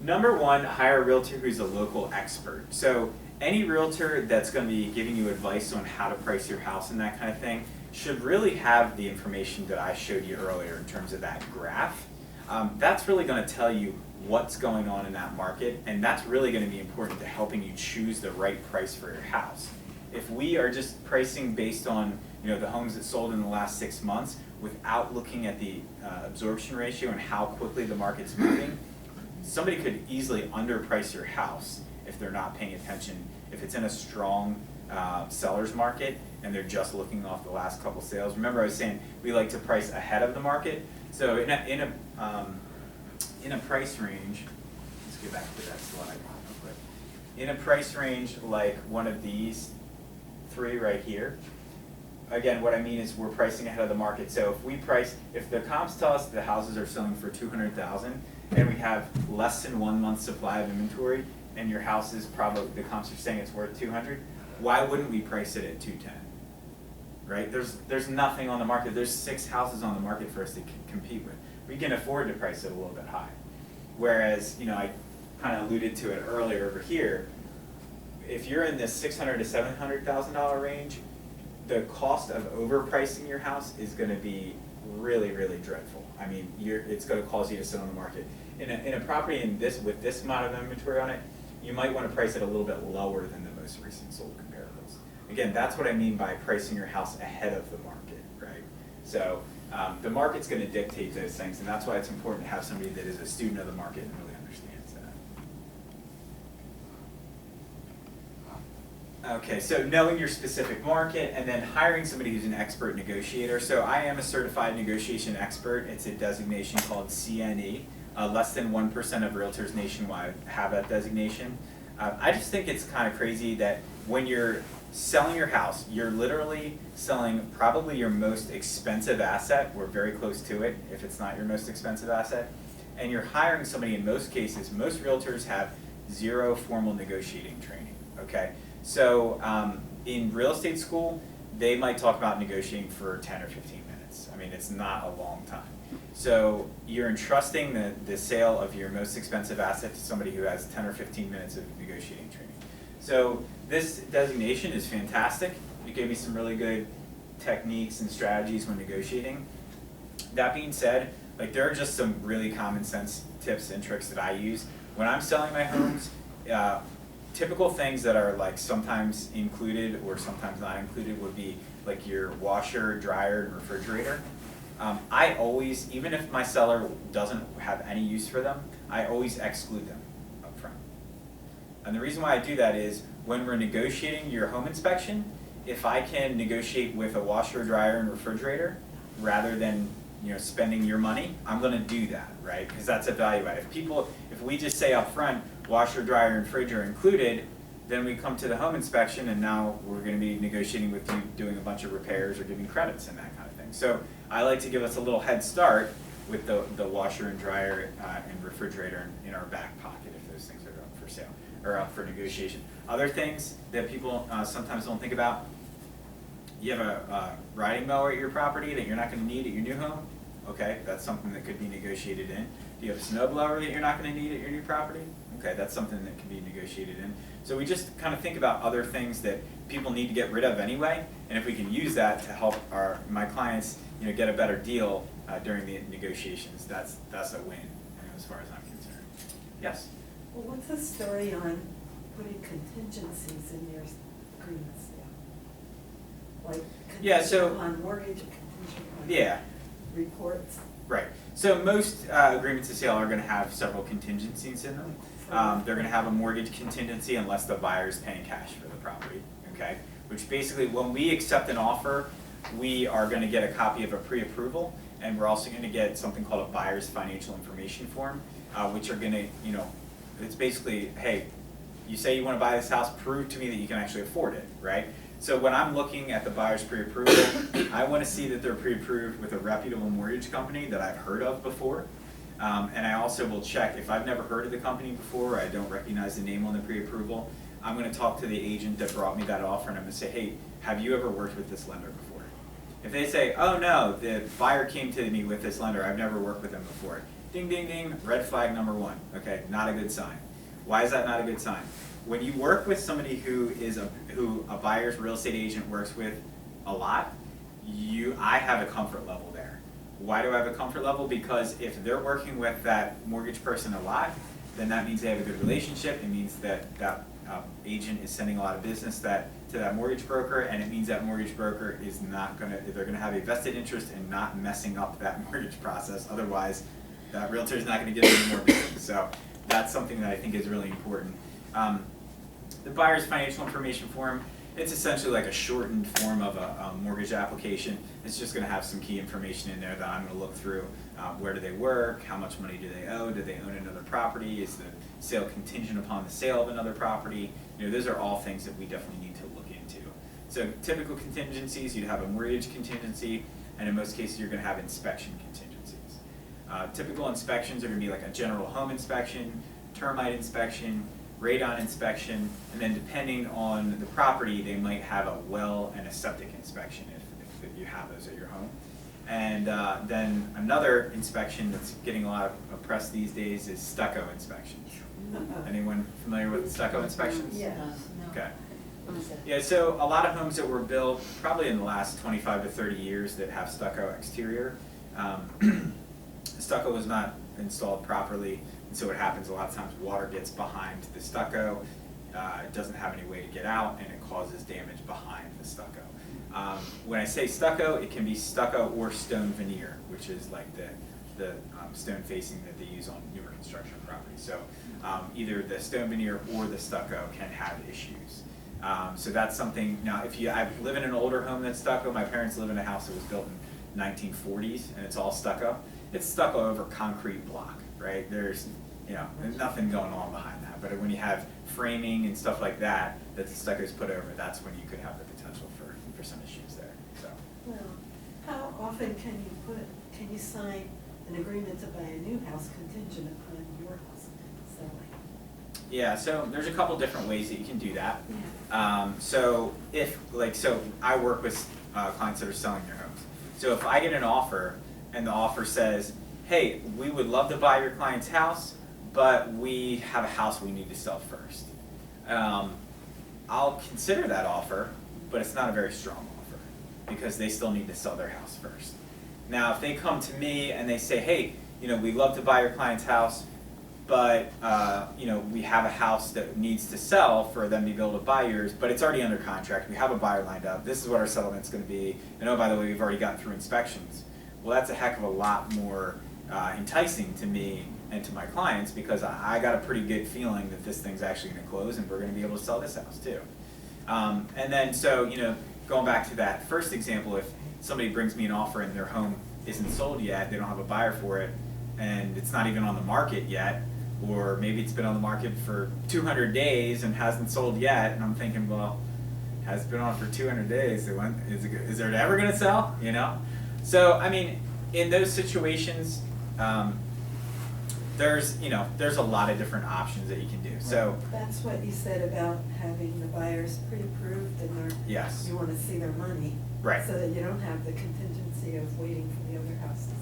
number one, hire a realtor who's a local expert. So any realtor that's gonna be giving you advice on how to price your house and that kind of thing should really have the information that I showed you earlier in terms of that graph. That's really gonna tell you what's going on in that market, and that's really gonna be important to helping you choose the right price for your house. If we are just pricing based on the homes that sold in the last 6 months without looking at the absorption ratio and how quickly the market's moving, somebody could easily underprice your house if they're not paying attention. If it's in a strong seller's market and they're just looking off the last couple sales. Remember I was saying we like to price ahead of the market. So in a price range, let's get back to that slide real quick. In a price range like one of these three right here, again, what I mean is we're pricing ahead of the market. So if the comps tell us the houses are selling for $200,000 and we have less than 1 month's supply of inventory, and your house is probably, the comps are saying it's worth $200,000, why wouldn't we price it at $210,000? Right? There's nothing on the market. There's 6 houses on the market for us to compete with. We can afford to price it a little bit high. Whereas, I kind of alluded to it earlier over here. If you're in this $600,000 to $700,000 range, the cost of overpricing your house is going to be really, really dreadful. I mean, it's going to cause you to sit on the market. In a property with this amount of inventory on it, you might want to price it a little bit lower than the most recent sold comparables. Again, that's what I mean by pricing your house ahead of the market, right? So the market's going to dictate those things, and that's why it's important to have somebody that is a student of the market and really understands that. Okay, so knowing your specific market and then hiring somebody who's an expert negotiator. So I am a certified negotiation expert. It's a designation called CNE. Less than 1% of realtors nationwide have that designation. I just think it's kind of crazy that when you're selling your house, you're literally selling probably your most expensive asset. We're very close to it if it's not your most expensive asset. And you're hiring somebody, in most cases, most realtors have 0 formal negotiating training, okay? So in real estate school, they might talk about negotiating for 10 or 15 minutes. I mean, it's not a long time. So you're entrusting the sale of your most expensive asset to somebody who has 10 or 15 minutes of negotiating training. So this designation is fantastic. It gave me some really good techniques and strategies when negotiating. That being said, there are just some really common sense tips and tricks that I use. When I'm selling my homes, typical things that are sometimes included or sometimes not included would be your washer, dryer, and refrigerator. I always, even if my seller doesn't have any use for them, I always exclude them up front. And the reason why I do that is when we're negotiating your home inspection, if I can negotiate with a washer, dryer, and refrigerator rather than spending your money, I'm going to do that, right? Because that's a value add. If we just say up front, washer, dryer, and fridge are included, then we come to the home inspection and now we're going to be negotiating with you doing a bunch of repairs or giving credits and that kind of thing. So I like to give us a little head start with the washer and dryer and refrigerator in our back pocket if those things are up for sale or up for negotiation. Other things that people sometimes don't think about, you have a riding mower at your property that you're not going to need at your new home. Okay, that's something that could be negotiated in. Do you have a snow blower that you're not going to need at your new property? Okay, that's something that can be negotiated in. So we just kind of think about other things that people need to get rid of anyway, and if we can use that to help my clients get a better deal during the negotiations, that's a win as far as I'm concerned. Yes? Well, what's the story on putting contingencies in your agreements now? Yeah, so- Contingent on mortgage, contingent on Yeah. reports. Right. So most agreements of sale are going to have several contingencies in them. They're going to have a mortgage contingency unless the buyer is paying cash for the property. Okay. Which basically, when we accept an offer, we are going to get a copy of a pre-approval, and we're also gonna get something called a buyer's financial information form, which are gonna, it's basically, hey, you say you wanna buy this house, prove to me that you can actually afford it, right? So when I'm looking at the buyer's pre-approval, I wanna see that they're pre-approved with a reputable mortgage company that I've heard of before. And I also will check, if I've never heard of the company before, or I don't recognize the name on the pre-approval, I'm gonna talk to the agent that brought me that offer and I'm gonna say, hey, have you ever worked with this lender before? If they say, oh no, the buyer came to me with this lender, I've never worked with them before. Ding, ding, ding, red flag number one, okay, not a good sign. Why is that not a good sign? When you work with somebody who a buyer's real estate agent works with a lot, I have a comfort level there. Why do I have a comfort level? Because if they're working with that mortgage person a lot, then that means they have a good relationship. It means that agent is sending a lot of business to that mortgage broker, and it means that mortgage broker is not they're gonna have a vested interest in not messing up that mortgage process. Otherwise, that realtor is not gonna give them any more business. So that's something that I think is really important. The buyer's financial information form, it's essentially like a shortened form of a mortgage application. It's just gonna have some key information in there that I'm gonna look through. Where do they work? How much money do they owe? Do they own another property? Is the sale contingent upon the sale of another property? Those are all things that we definitely need to look into. So typical contingencies, you'd have a mortgage contingency, and in most cases you're gonna have inspection contingencies. Typical inspections are gonna be like a general home inspection, termite inspection, radon inspection, and then depending on the property, they might have a well and a septic inspection if you have those at your home. And then another inspection that's getting a lot of press these days is stucco inspections. Anyone familiar with stucco inspections? Yes. Okay. What is that? Yeah, so a lot of homes that were built probably in the last 25 to 30 years that have stucco exterior, stucco was not installed properly, and so what happens a lot of times, water gets behind the stucco, it doesn't have any way to get out, and it causes damage behind the stucco. When I say stucco, it can be stucco or stone veneer, which is like the stone facing that they use on newer construction properties. So either the stone veneer or the stucco can have issues. So that's something. Now, I live in an older home that's stucco. My parents live in a house that was built in 1940s, and it's all stucco. It's stucco over concrete block, right? There's nothing going on behind that. But when you have framing and stuff like that the stucco is put over, that's when you could have the potential for some issues there. So. Well, how often can you sign an agreement to buy a new house contingent upon your house selling? Yeah, so there's a couple different ways that you can do that. Yeah. So I work with clients that are selling their homes. So if I get an offer and the offer says, hey, we would love to buy your client's house, but we have a house we need to sell first. I'll consider that offer, but it's not a very strong offer because they still need to sell their house first. Now, if they come to me and they say, hey, we'd love to buy your client's house, but we have a house that needs to sell for them to be able to buy yours, but it's already under contract. We have a buyer lined up. This is what our settlement's going to be. And oh, by the way, we've already gotten through inspections. Well, that's a heck of a lot more enticing to me and to my clients because I got a pretty good feeling that this thing's actually going to close and we're going to be able to sell this house too. And then going back to that first example, if somebody brings me an offer and their home isn't sold yet, they don't have a buyer for it, and it's not even on the market yet, or maybe it's been on the market for 200 days and hasn't sold yet, and I'm thinking, well, has it been on for 200 days? Is it ever going to sell? So, I mean, in those situations, there's a lot of different options that you can do. So That's what you said about having the buyers pre-approved and yes, you want to see their money. right. So that you don't have the contingency of waiting for the other house to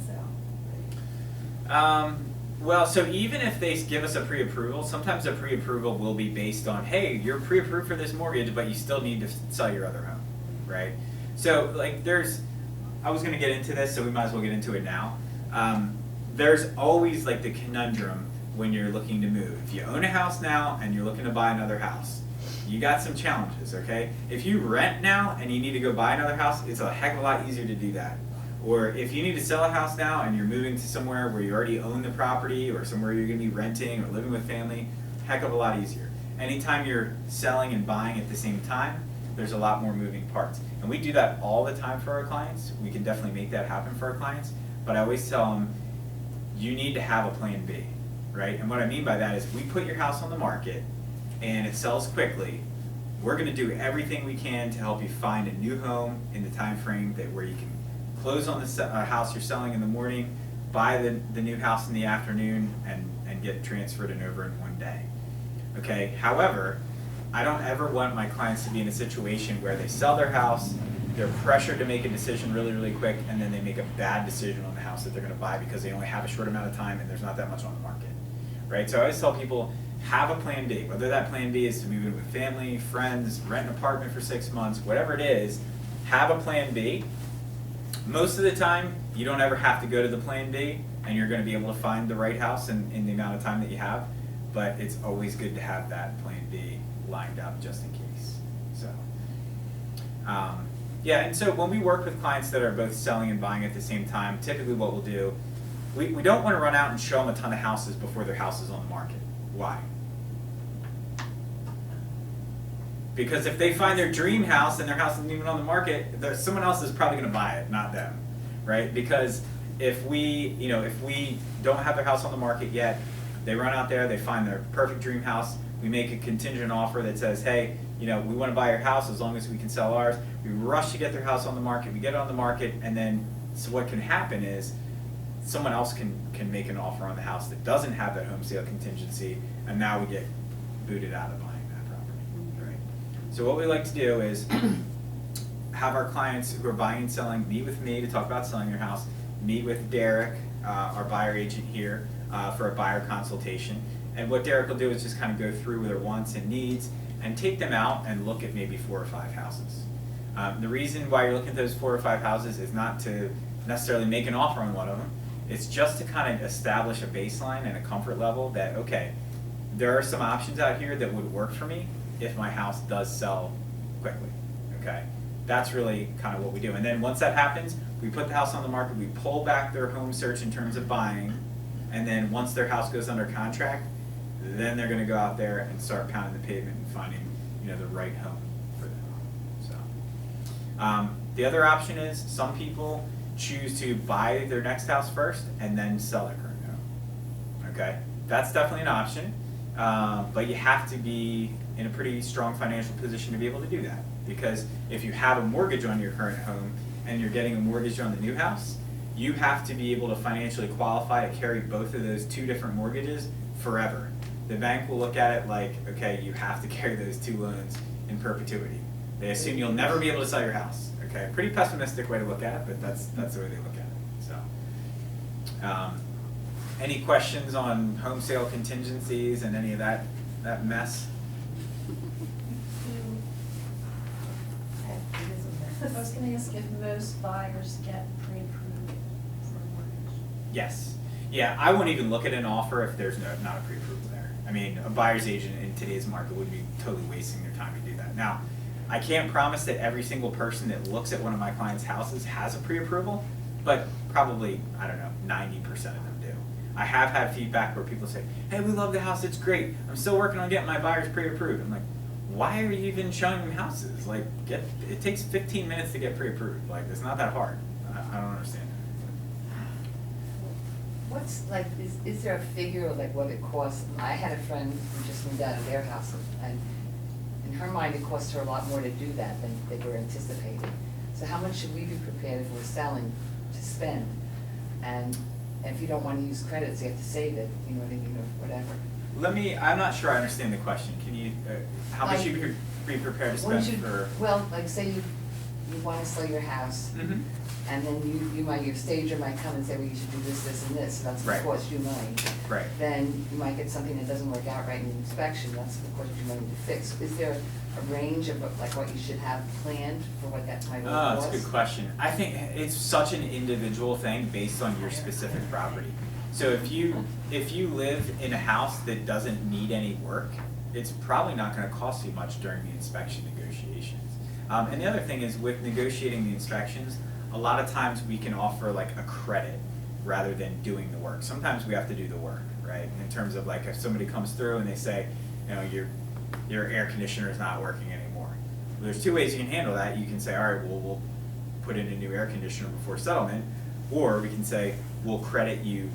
sell. Well, so even if they give us a pre-approval, sometimes a pre-approval will be based on, hey, you're pre-approved for this mortgage, but you still need to sell your other home, right? So I was going to get into this, so we might as well get into it now. There's always the conundrum when you're looking to move. If you own a house now and you're looking to buy another house, you got some challenges, okay? If you rent now and you need to go buy another house, it's a heck of a lot easier to do that. Or if you need to sell a house now and you're moving to somewhere where you already own the property or somewhere you're going to be renting or living with family, heck of a lot easier. Anytime you're selling and buying at the same time, there's a lot more moving parts. And we do that all the time for our clients. We can definitely make that happen for our clients. but I always tell them, you need to have a plan B, right? And what I mean by that is, we put your house on the market and it sells quickly, we're gonna do everything we can to help you find a new home in the time frame that where you can close on the house you're selling in the morning, buy the new house in the afternoon, and get transferred and over in one day. Okay, however, I don't ever want my clients to be in a situation where they sell their house, they're pressured to make a decision really, really quick, and then they make a bad decision on the house that they're gonna buy because they only have a short amount of time and there's not that much on the market, right? So I always tell people, have a plan B, whether that plan B is to move in with family, friends, rent an apartment for 6 months, whatever it is, have a plan B. Most of the time, you don't ever have to go to the plan B, and you're gonna be able to find the right house in the amount of time that you have, but it's always good to have that plan B lined up just in case, so. Yeah, and so when we work with clients that are both selling and buying at the same time, typically what we'll do, we don't wanna run out and show them a ton of houses before their house is on the market. Why? Because if they find their dream house and their house isn't even on the market, someone else is probably gonna buy it, not them, right? Because if we don't have their house on the market yet, they run out there, they find their perfect dream house, we make a contingent offer that says, hey, we wanna buy your house as long as we can sell ours. We rush to get their house on the market, we get it on the market, and then, so what can happen is, someone else can make an offer on the house that doesn't have that home sale contingency, and now we get booted out of buying that property, right? So what we like to do is have our clients who are buying and selling meet with me to talk about selling their house, meet with Derek, our buyer agent here, for a buyer consultation. And what Derek will do is just kind of go through their wants and needs and take them out and look at maybe 4 or 5 houses. The reason why you're looking at those 4 or 5 houses is not to necessarily make an offer on one of them. It's just to kind of establish a baseline and a comfort level that, okay, there are some options out here that would work for me if my house does sell quickly, okay? That's really kind of what we do. And then once that happens, we put the house on the market, we pull back their home search in terms of buying, and then once their house goes under contract, then they're gonna go out there and start pounding the pavement and finding, the right home for them, so. The other option is, some people choose to buy their next house first and then sell their current home, okay? That's definitely an option, but you have to be in a pretty strong financial position to be able to do that. Because if you have a mortgage on your current home and you're getting a mortgage on the new house, you have to be able to financially qualify to carry both of those 2 different mortgages forever. The bank will look at it like, okay, you have to carry those 2 loans in perpetuity. They assume you'll never be able to sell your house, okay? Pretty pessimistic way to look at it, but that's the way they look at it, so. Any questions on home sale contingencies and any of that mess? I was gonna ask if most buyers get pre-approved for a mortgage. Yes. Yeah, I wouldn't even look at an offer if there's not a pre-approval there. I mean, a buyer's agent in today's market would be totally wasting their time to do that. Now, I can't promise that every single person that looks at one of my clients' houses has a pre-approval, but probably, 90% of them do. I have had feedback where people say, hey, we love the house, it's great. I'm still working on getting my buyers pre-approved. I'm like, why are you even showing them houses? Like, it takes 15 minutes to get pre-approved. Like, it's not that hard. I don't understand it. What's, is there a figure of what it costs? I had a friend who just moved out of their house, and in her mind, it cost her a lot more to do that than they were anticipating. So how much should we be prepared if we're selling to spend? And if you don't want to use credits, you have to save it, you know what I mean, or whatever. I'm not sure I understand the question. Can you, how much should you be prepared to spend for? Well, say you want to sell your house, Mhm. and then your stager might come and say, well, you should do this, this, and this, so that's Right. what costs you money. Right. Then you might get something that doesn't work out right in the inspection, that's what costs you money to fix. Is there a range of what you should have planned for what that might cost? Oh, that's a good question. I think it's such an individual thing based on your specific property. So if you live in a house that doesn't need any work, it's probably not gonna cost you much during the inspection negotiations. And the other thing is, with negotiating the inspections, a lot of times we can offer a credit rather than doing the work. Sometimes we have to do the work, right? In terms of if somebody comes through and they say, your air conditioner is not working anymore. Well, there's 2 ways you can handle that. You can say, all right, well, we'll put in a new air conditioner before settlement, Or we can say, we'll credit you,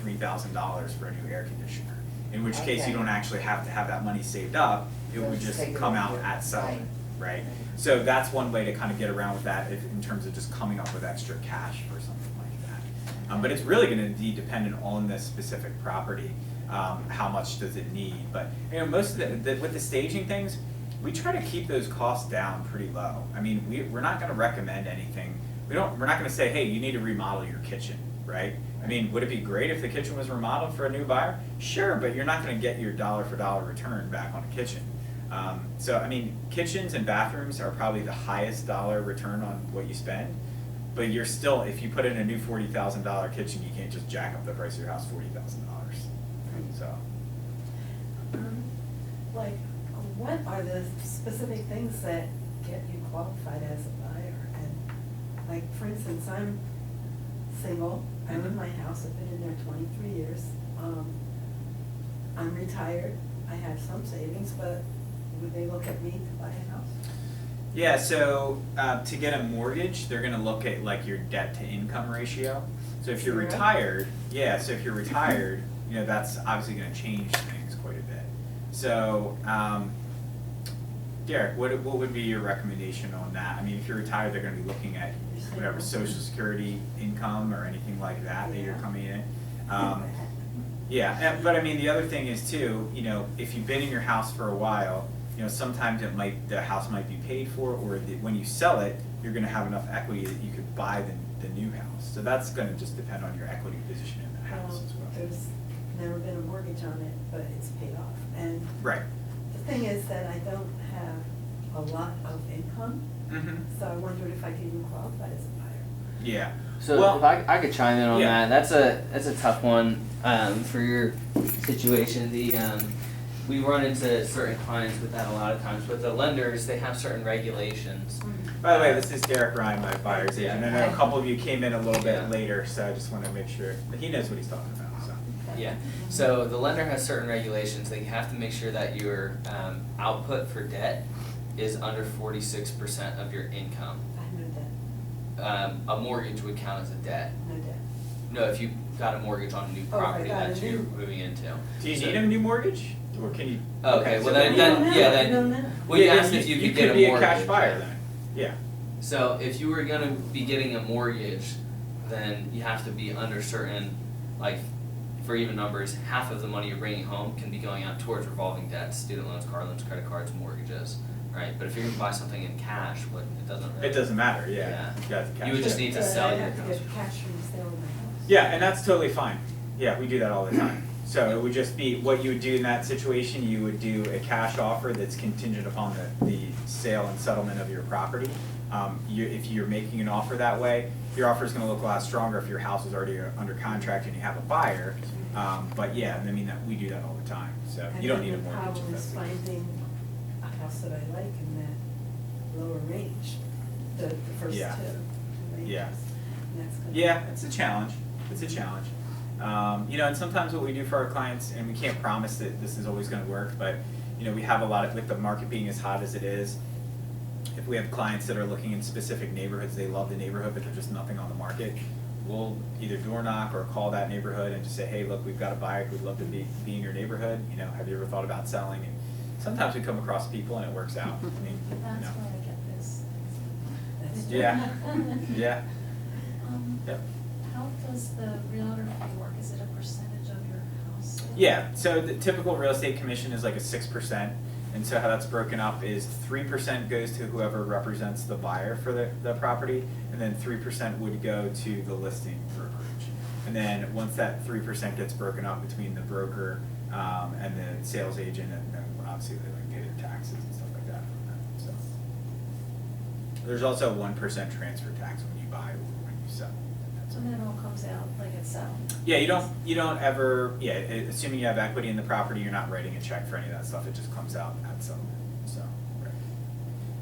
$3,000 for a new air conditioner. In which case, you Okay. don't actually have to have that money saved up, it You'll would just just take it come off out your- at settlement, right? So that's one way to kind of get around with that in terms of just coming up with extra cash for something like that. But it's really gonna be dependent on the specific property, how much does it need, but, most of with the staging things, we try to keep those costs down pretty low. I mean, we're not gonna recommend anything, we're not gonna say, hey, you need to remodel your kitchen, right? I mean, would it be great if the kitchen was remodeled for a new buyer? Sure, but you're not gonna get your dollar for dollar return back on a kitchen. So, I mean, kitchens and bathrooms are probably the highest dollar return on what you spend, but you're still, if you put in a new $40,000 kitchen, you can't just jack up the price of your house $40,000. So, Like, what are the specific things that get you qualified as a buyer? And, like, for instance, I'm single, I own my house, I've been in there 23 years. I'm retired, I have some savings, but would they look at me to buy a house? yeah, so, to get a mortgage, they're gonna look at like your debt to income ratio. So if you're Zero? retired, that's obviously gonna change things quite a bit. So, Derek, what would be your recommendation on that? I mean, if you're retired, they're gonna be looking at whatever social security income or anything like that that you're Yeah. coming in. Yeah, but I mean, the other thing is too, if you've been in your house for a while, sometimes the house might be paid for, or when you sell it, you're gonna have enough equity that you could buy the new house. So that's gonna just depend on your equity position in the house as well. There's never been a mortgage on it, but it's paid off. And Right. the thing is that I don't have a lot of income, Mm-hmm. so I wondered if I could even qualify as a buyer. Yeah. So Well, if I could chime in on yeah. that, that's a tough one for your situation. We run into certain clients with that a lot of times. With the lenders, they have certain regulations. By the way, this is Derek Ryan, my buyer's Yeah. agent. I know a couple of you came in a little bit Yeah. later, so I just want to make sure that he knows what he's talking about. So. Yeah. So the lender has certain regulations. They have to make sure that your output for debt is under 46% of your income. I have no debt, A mortgage would count as a debt. no debt. No, if you got a mortgage on a new Oh, if I property got a that you're new- moving into. Do you So- need a new mortgage, or can you? Okay, well so then, I don't know, yeah, I then, don't know. well, you Yeah, asked if you could get a be mortgage. a cash buyer then. Yeah. So if you were gonna be getting a mortgage, then you have to be under certain, like, for even numbers, half of the money you're bringing home can be going out towards revolving debts, student loans, car loans, credit cards, mortgages, right? But if you're gonna buy something in cash, it doesn't really. It doesn't matter. Yeah. Yeah. You got the cash. You would just need to sell I your have to house. get cash from the sale of my house. Yeah, and that's totally fine. Yeah, we do that all the time. So it would just be, what you would do in that situation, you would do a cash offer that's contingent upon the sale and settlement of your property. If you're making an offer that way, your offer is gonna look a lot stronger if your house is already under contract and you have a buyer. But yeah, I mean, we do that all the time, so you don't need a mortgage. And if then the that's problem the is case. finding a house that I like in that lower range, the first two Yeah. ranges. Yeah. And that's gonna. Yeah, it's a challenge. It's a challenge. And sometimes what we do for our clients, and we can't promise that this is always gonna work, but, we have a lot of, with the market being as hot as it is, if we have clients that are looking in specific neighborhoods, they love the neighborhood, but there's just nothing on the market, we'll either door knock or call that neighborhood and just say, hey, look, we've got a buyer, we'd love to be in your neighborhood, have you ever thought about selling? And sometimes we come across people and it works out. I mean, That's where I get this. That's Yeah. Yeah. Yep. How does the realtor fee work? Is it a percentage of your house sale? Yeah, so the typical real estate commission is like a 6%, and so how that's broken up is 3% goes to whoever represents the buyer for the property, and then 3% would go to the listing brokerage. And then once that 3% gets broken up between the broker and the sales agent, and then obviously they like pay their taxes and stuff like that from that. So there's also a 1% transfer tax when you buy or when you sell. So then it all comes out like it's settled? Yeah, you don't ever, assuming you have equity in the property, you're not writing a check for any of that stuff, it just comes out at settlement, so, right.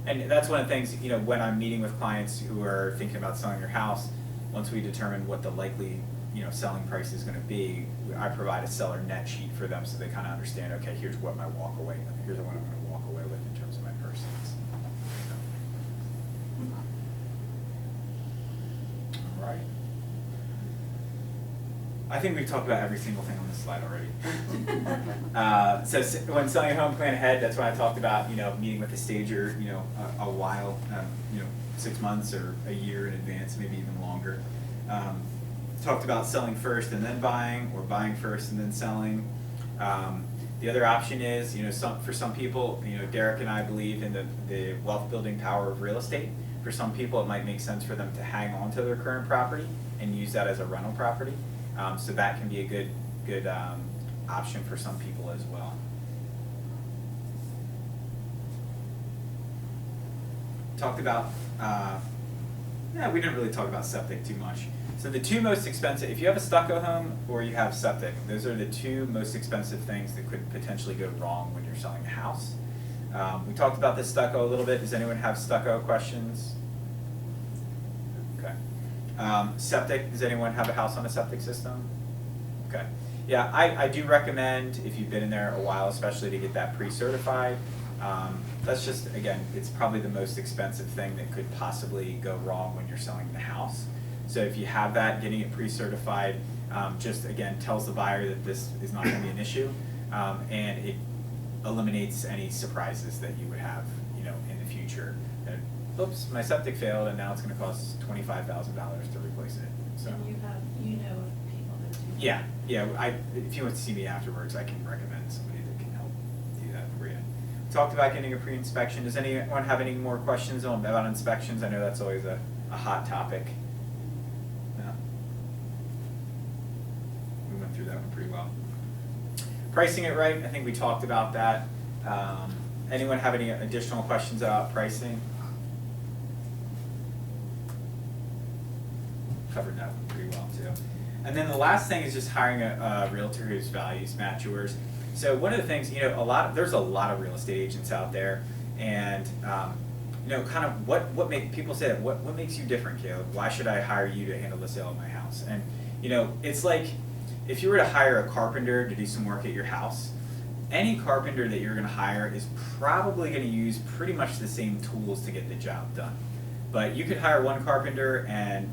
And that's one of the things, when I'm meeting with clients who are thinking about selling their house, once we determine what the likely, selling price is gonna be, I provide a seller net sheet for them so they kinda understand, okay, here's what my here's what I'm gonna walk away with in terms of my purse. So. All right. I think we've talked about every single thing on this slide already. When selling a home, plan ahead. That's when I talked about, meeting with the stager, a while, 6 months or a year in advance, maybe even longer. Talked about selling first and then buying, or buying first and then selling. The other option is, for some people, Derek and I believe in the wealth building power of real estate. For some people, it might make sense for them to hang on to their current property and use that as a rental property. So that can be a good option for some people as well. Talked about, we didn't really talk about septic too much. So the two most expensive, if you have a stucco home or you have septic, those are the two most expensive things that could potentially go wrong when you're selling a house. We talked about the stucco a little bit. Does anyone have stucco questions? Okay. Septic, does anyone have a house on a septic system? Okay. Yeah, I do recommend, if you've been in there a while, especially to get that pre-certified. That's just, again, it's probably the most expensive thing that could possibly go wrong when you're selling the house. So if you have that, getting it pre-certified just, again, tells the buyer that this is not going to be an issue, and it eliminates any surprises that you would have, in the future. Oops, my septic failed, and now it's going to cost $25,000 to replace it. So. And you know of people that do that. Yeah. If you want to see me afterwards, I can recommend somebody that can help do that for you. Talked about getting a pre-inspection. Does anyone have any more questions about inspections? I know that's always a hot topic. No? We went through that one pretty well. Pricing it right, I think we talked about that. Anyone have any additional questions about pricing? Covered that one pretty well too. And then the last thing is just hiring a realtor whose values match yours. So one of the things, there's a lot of real estate agents out there, and kind of what people say, what makes you different, Caleb? Why should I hire you to handle the sale of my house? And it's like if you were to hire a carpenter to do some work at your house, any carpenter that you're going to hire is probably going to use pretty much the same tools to get the job done. But you could hire one carpenter and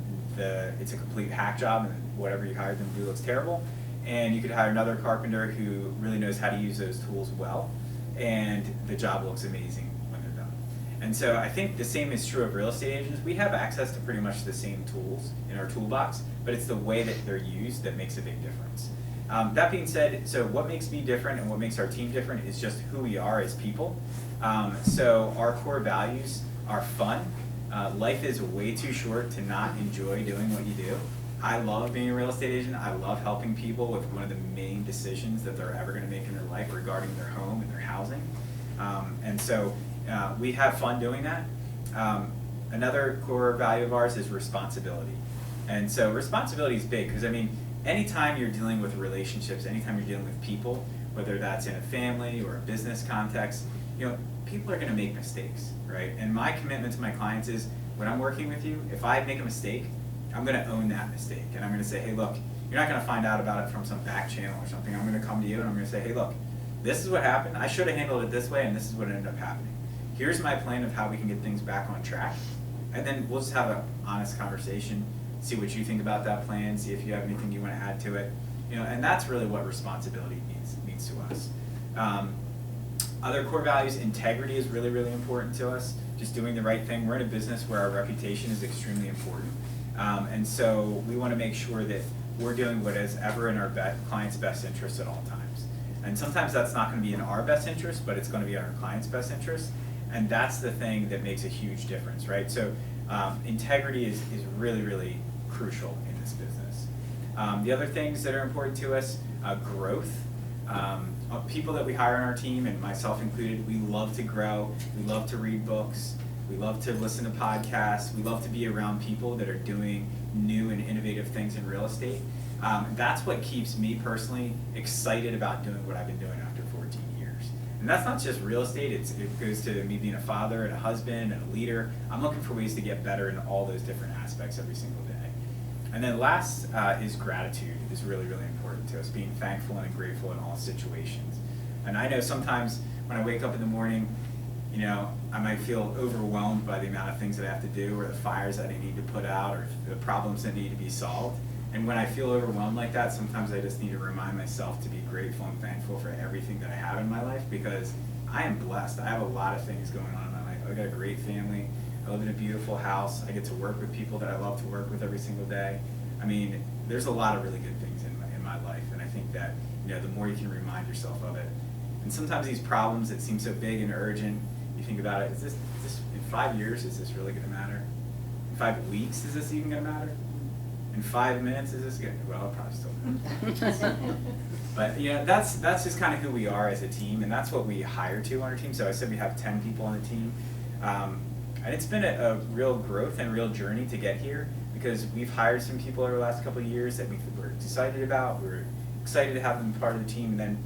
it's a complete hack job, and whatever you hired them to do looks terrible. And you could hire another carpenter who really knows how to use those tools well, and the job looks amazing when they're done. And so I think the same is true of real estate agents. We have access to pretty much the same tools in our toolbox, but it's the way that they're used that makes a big difference. That being said, so what makes me different and what makes our team different is just who we are as people. So our core values are fun. Life is way too short to not enjoy doing what you do. I love being a real estate agent. I love helping people with one of the main decisions that they're ever going to make in their life regarding their home and their housing. And so we have fun doing that. Another core value of ours is responsibility. And so responsibility is big because, anytime you're dealing with relationships, anytime you're dealing with people, whether that's in a family or a business context, people are going to make mistakes, right? And my commitment to my clients is when I'm working with you, if I make a mistake, I'm going to own that mistake. And I'm going to say, hey, look, you're not going to find out about it from some back channel or something. I'm going to come to you and I'm going to say, hey, look, this is what happened. I should have handled it this way, and this is what ended up happening. Here's my plan of how we can get things back on track. And then we'll just have an honest conversation, see what you think about that plan, see if you have anything you want to add to it. And that's really what responsibility means to us. Other core values, integrity is really, really important to us. Just doing the right thing. We're in a business where our reputation is extremely important. And so we want to make sure that we're doing what is ever in our client's best interest at all times. And sometimes that's not going to be in our best interest, but it's going to be in our client's best interest. And that's the thing that makes a huge difference, right? So integrity is really, really crucial in this business. The other things that are important to us, growth. People that we hire on our team, and myself included, we love to grow. We love to read books. We love to listen to podcasts. We love to be around people that are doing new and innovative things in real estate. That's what keeps me personally excited about doing what I've been doing after 14 years. And that's not just real estate. It goes to me being a father and a husband and a leader. I'm looking for ways to get better in all those different aspects every single day. And then last is gratitude is really, really important to us, being thankful and grateful in all situations. And I know sometimes when I wake up in the morning, I might feel overwhelmed by the amount of things that I have to do, or the fires that I need to put out, or the problems that need to be solved. And when I feel overwhelmed like that, sometimes I just need to remind myself to be grateful and thankful for everything that I have in my life, because I am blessed. I have a lot of things going on in my life. I've got a great family. I live in a beautiful house. I get to work with people that I love to work with every single day. I mean, there's a lot of really good things in my life, and I think that, you know, the more you can remind yourself of it. And sometimes these problems that seem so big and urgent, you think about it, is this in 5 years, is this really gonna matter? In 5 weeks, is this even gonna matter? In 5 minutes, is this good? Well, probably still. But you know, that's just kind of who we are as a team, and that's what we hire to on our team. So I said we have 10 people on the team, and it's been a real growth and real journey to get here, because we've hired some people over the last couple of years that we were excited about. We were excited to have them part of the team, and then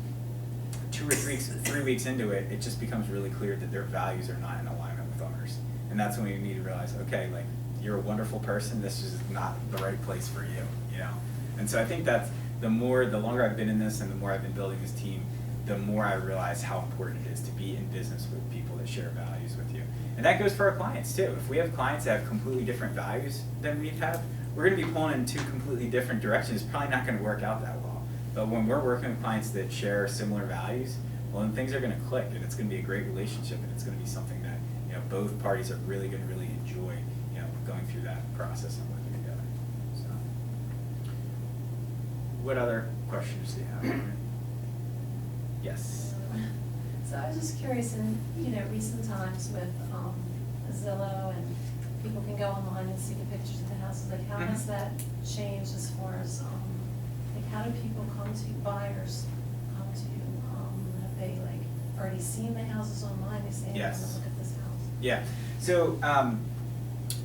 2 or 3 weeks into it, it just becomes really clear that their values are not in alignment with ours, and that's when we need to realize, okay, like, you're a wonderful person, this is not the right place for you, you know? And so I think that's, the longer I've been in this and the more I've been building this team, the more I realize how important it is to be in business with people that share values with you. And that goes for our clients too. If we have clients that have completely different values than we have, we're gonna be pulling in 2 completely different directions. It's probably not gonna work out that well. But when we're working with clients that share similar values, well, then things are gonna click, and it's gonna be a great relationship, and it's gonna be something that, you know, both parties are really gonna enjoy, you know, going through that process and working together. So, what other questions do you have? Yes. So I was just curious, in, you know, recent times with Zillow, and people can go online and see the pictures of the houses, like how has that changed as far as, like how do people come to, buyers come to you? Have they like already seen the houses online, they say, hey, I want Yes. to look at this house? Yeah. So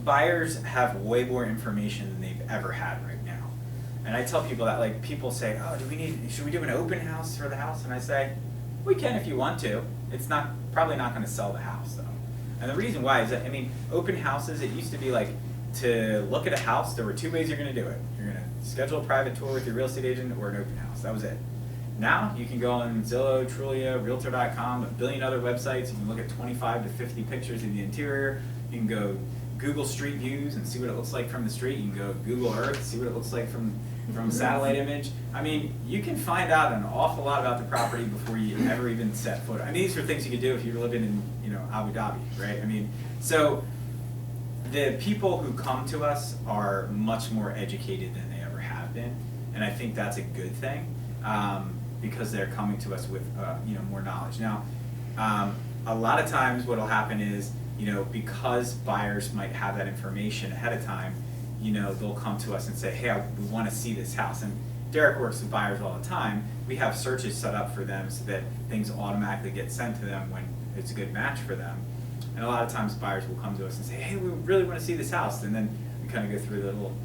buyers have way more information than they've ever had right now. And I tell people that, like, people say, oh, should we do an open house for the house? And I say, we can if you want to. It's probably not going to sell the house though. And the reason why is that, I mean, open houses, it used to be like, to look at a house, there were 2 ways you're going to do it. You're going to schedule a private tour with your real estate agent, or an open house. That was it. Now you can go on Zillow, Trulia, Realtor.com, a billion other websites. You can look at 25 to 50 pictures of the interior. You can go Google Street Views and see what it looks like from the street. You can go Google Earth, see what it looks like from a satellite image. I mean, you can find out an awful lot about the property before you ever even set foot. I mean, these are things you could do if you're living in, you know, Abu Dhabi, right? I mean, so the people who come to us are much more educated than they ever have been, and I think that's a good thing, because they're coming to us with, you know, more knowledge. Now, a lot of times what will happen is, you know, because buyers might have that information ahead of time, you know, they'll come to us and say, hey, we want to see this house. And Derek works with buyers all the time. We have searches set up for them so that things automatically get sent to them when it's a good match for them. And a lot of times buyers will come to us and say, hey, we really want to see this house. And then we kind of go through the little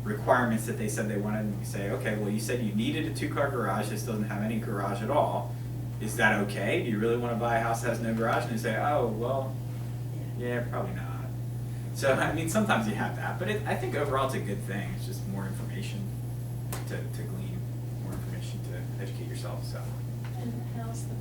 requirements that they said they wanted, and we say, okay, well, you said you needed a 2-car garage. This doesn't have any garage at all. Is that okay? Do you really want to buy a house that has no garage? And they say, oh, well, yeah, probably not. So, I mean, sometimes you have that, but I think overall it's a good thing. It's just more information to glean, more information to educate yourself, so. And how's the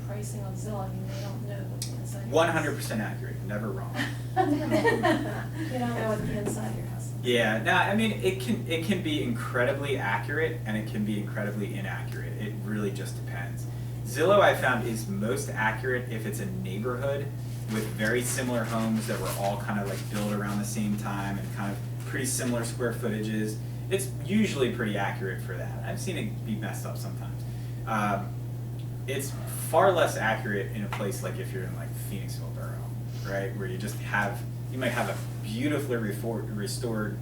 pricing on Zillow? I mean, they don't know what the inside. 100% accurate, never wrong. You don't know what the inside of your house is. Yeah, no, I mean, it can be incredibly accurate and it can be incredibly inaccurate. It really just depends. Zillow, I found, is most accurate if it's a neighborhood with very similar homes that were all kind of like built around the same time and kind of pretty similar square footages. It's usually pretty accurate for that. I've seen it be messed up sometimes. It's far less accurate in a place like if you're in like Phoenixville borough, right? Where you might have a beautifully restored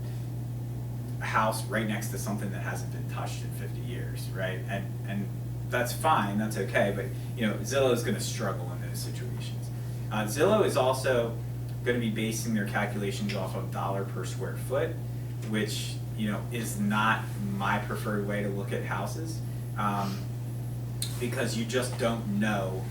house right next to something that hasn't been touched in 50 years, right? And that's fine, that's okay, but you know, Zillow is gonna struggle in those situations. Zillow is also going to be basing their calculations off of $ per square foot, which, you know, is not my preferred way to look at houses, because you just don't know.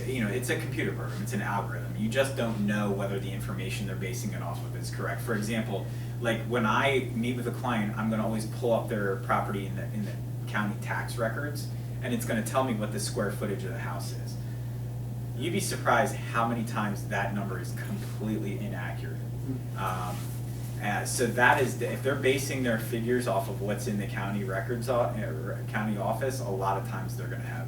You know, it's a computer program, it's an algorithm. You just don't know whether the information they're basing it off of is correct. For example, like when I meet with a client, I'm going to always pull up their property in the county tax records, and it's going to tell me what the square footage of the house is. You'd be surprised how many times that number is completely inaccurate. So that is, if they're basing their figures off of what's in the county records, county office, a lot of times they're gonna have,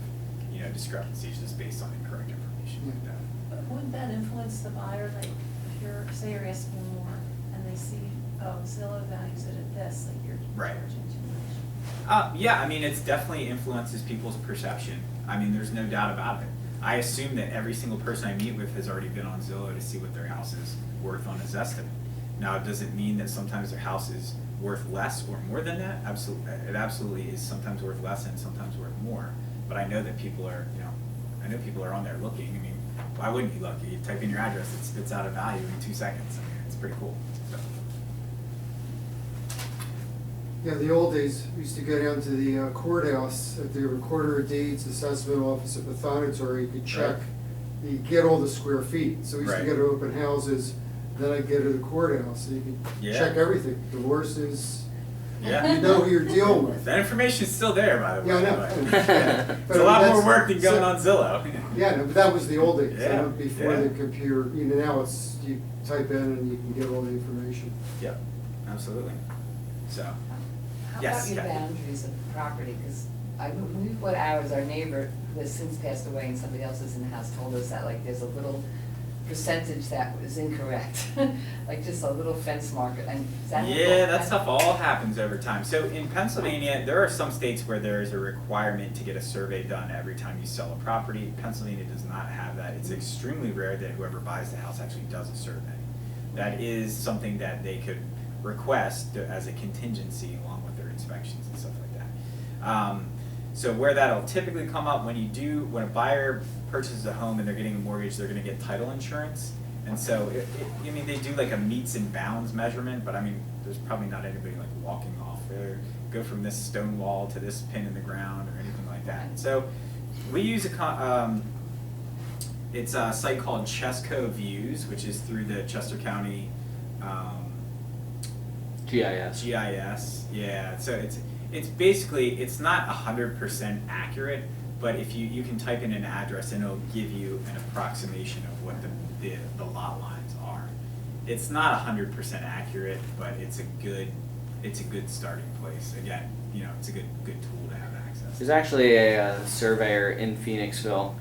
discrepancies just based on incorrect information like that. But wouldn't that influence the buyer, like, if you're, say you're asking more, and they see, oh, Zillow values it at this, like you're Right. charging too much? Yeah, I mean, it's definitely influences people's perception. I mean, there's no doubt about it. I assume that every single person I meet with has already been on Zillow to see what their house is worth on his estimate. Now, does it mean that sometimes their house is worth less or more than that? Absolutely, it absolutely is sometimes worth less and sometimes worth more. But I know that people are, I know people are on there looking. I mean, why wouldn't you look? You type in your address, it spits out a value in 2 seconds. I mean, it's pretty cool. So. Yeah, the old days, we used to go down to the courthouse at the recorder of deeds, assessment office at Pathonetary, you could check, you get all the square feet. So we used to Right. go to open houses, then I'd go to the courthouse, so you could Yeah. check everything, divorces, Yeah. you know who you're dealing with. That information's still there, by the way. Yeah, I know. but- yeah. It's But a lot more that's- work than going so- on Zillow. Yeah, no, but that was the old days, Yeah, before yeah. the computer, now it's, you type in and you can get all the information. Yep, absolutely. So, How Yes, about your Kathy. boundaries of the property? Because when we bought ours, our neighbor, who has since passed away and somebody else is in the house, told us that like there's a little percentage that was incorrect. Like just a little fence marker, and is that? yeah, that stuff all happens over time. So in Pennsylvania, there are some states where there is a requirement to get a survey done every time you sell a property. Pennsylvania does not have that. It's extremely rare that whoever buys the house actually does a survey. That is something that they could request as a contingency along with their inspections and stuff like that. So where that'll typically come up when a buyer purchases a home and they're getting a mortgage, they're gonna get title insurance. And so, they do like a meets and bounds measurement, but I mean, there's probably not anybody like walking off there, go from this stone wall to this pin in the ground or anything like that. So we use it's a site called Chesco Views, which is through the Chester County, GIS. GIS, yeah, so it's basically, it's not 100% accurate, but if you can type in an address and it'll give you an approximation of what the lot lines are. It's not 100% accurate, but it's a good starting place. Again, it's a good tool to have access. There's actually a surveyor in Phoenixville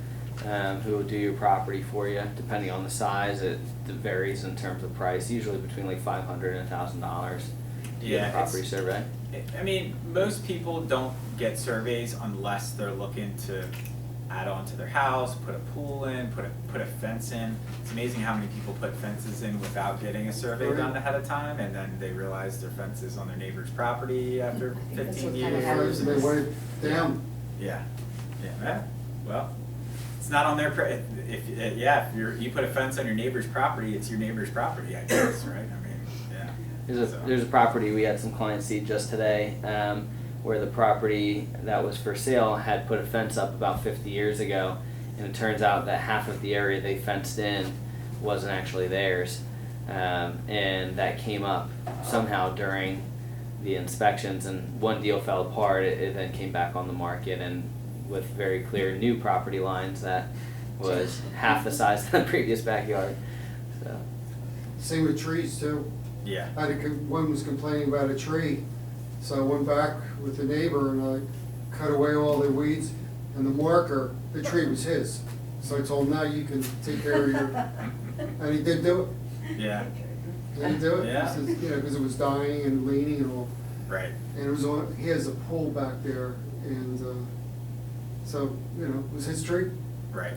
who will do your property for you, depending on the size. It varies in terms of price, usually between like $500 and $1,000 to get a property survey. I mean, most people don't get surveys unless they're looking to add on to their house, put a pool in, put a fence in. It's amazing how many people put fences in without getting a survey done ahead of time, and then they realize their fence is on their neighbor's property after I think that's 15 what kinda years. happens. And they went down. Yeah, well, it's not on their, if you put a fence on your neighbor's property, it's your neighbor's property, I guess, right? I mean, yeah. There's a property we had some clients see just today, where the property that was for sale had put a fence up about 50 years ago, and it turns out that half of the area they fenced in wasn't actually theirs, and that came up somehow during the inspections, and one deal fell apart. It then came back on the market, and with very clear new property lines that was half the size of the previous backyard. So. Same with trees too. Yeah. One was complaining about a tree, so I went back with the neighbor and I cut away all the weeds, and the marker, the tree was his. So I told him, now you can take care of your, and he did do it. Yeah, Did he do it? Yeah. He says, because it was dying and leaning and all. right. And it was on, he has a pool back there, and so, it was his tree. Right.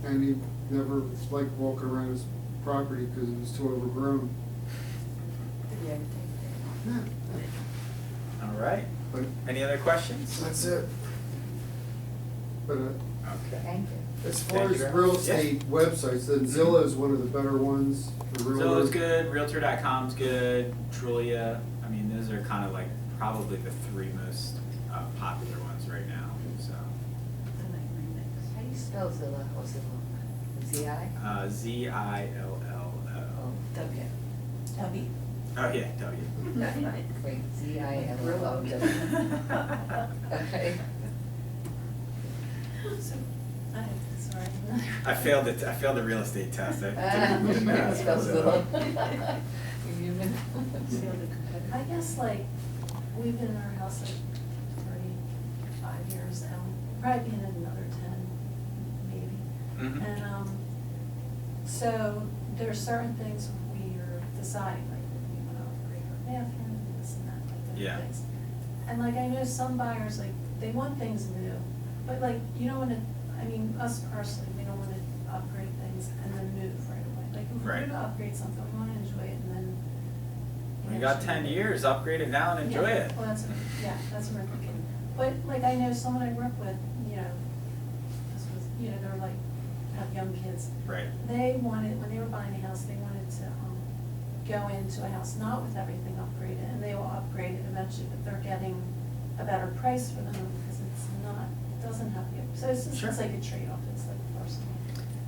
And he never liked walking around his property because it was too overgrown. Yeah. Yeah, All right. but Any other questions? that's it. But Okay. Thank you. as far Thank as you. real estate websites, then Zillow is one of the better ones for real. Zillow's good, Realtor.com's good, Trulia. I mean, those are kind of like probably the three most popular ones right now. So, How do you spell Zillow or Zillow? Z-I? Zillo. Oh, W. W. Oh yeah, W. wait, Z-I-L-L-O-W. Okay. So, sorry. I failed the real estate test. I didn't know. Spell So, Zillow. You even. I guess like, we've been in our house like 35 years now, probably be in it another 10, maybe. Mhm. And, so there's certain things we are deciding, like, we wanna upgrade our bathroom, and this and that, like Yeah. different things. And like, I know some buyers, like, they want things new, but like, you don't wanna, I mean, us personally, we don't wanna upgrade things and then move right away. Like, if we're Right. gonna upgrade something, we wanna enjoy it and then. You got 10 years, upgrade it now and enjoy Yeah, it. Well, that's, that's what we're thinking. But like, I know someone I work with, you know, this was, you know, they're like, have young kids. Right. They wanted, when they were buying a house, they wanted to, go into a house not with everything upgraded, and they will upgrade it eventually, but they're getting a better price for them because it's not, it doesn't have the, so it's just, Sure. it's like a trade-off, it's like personal.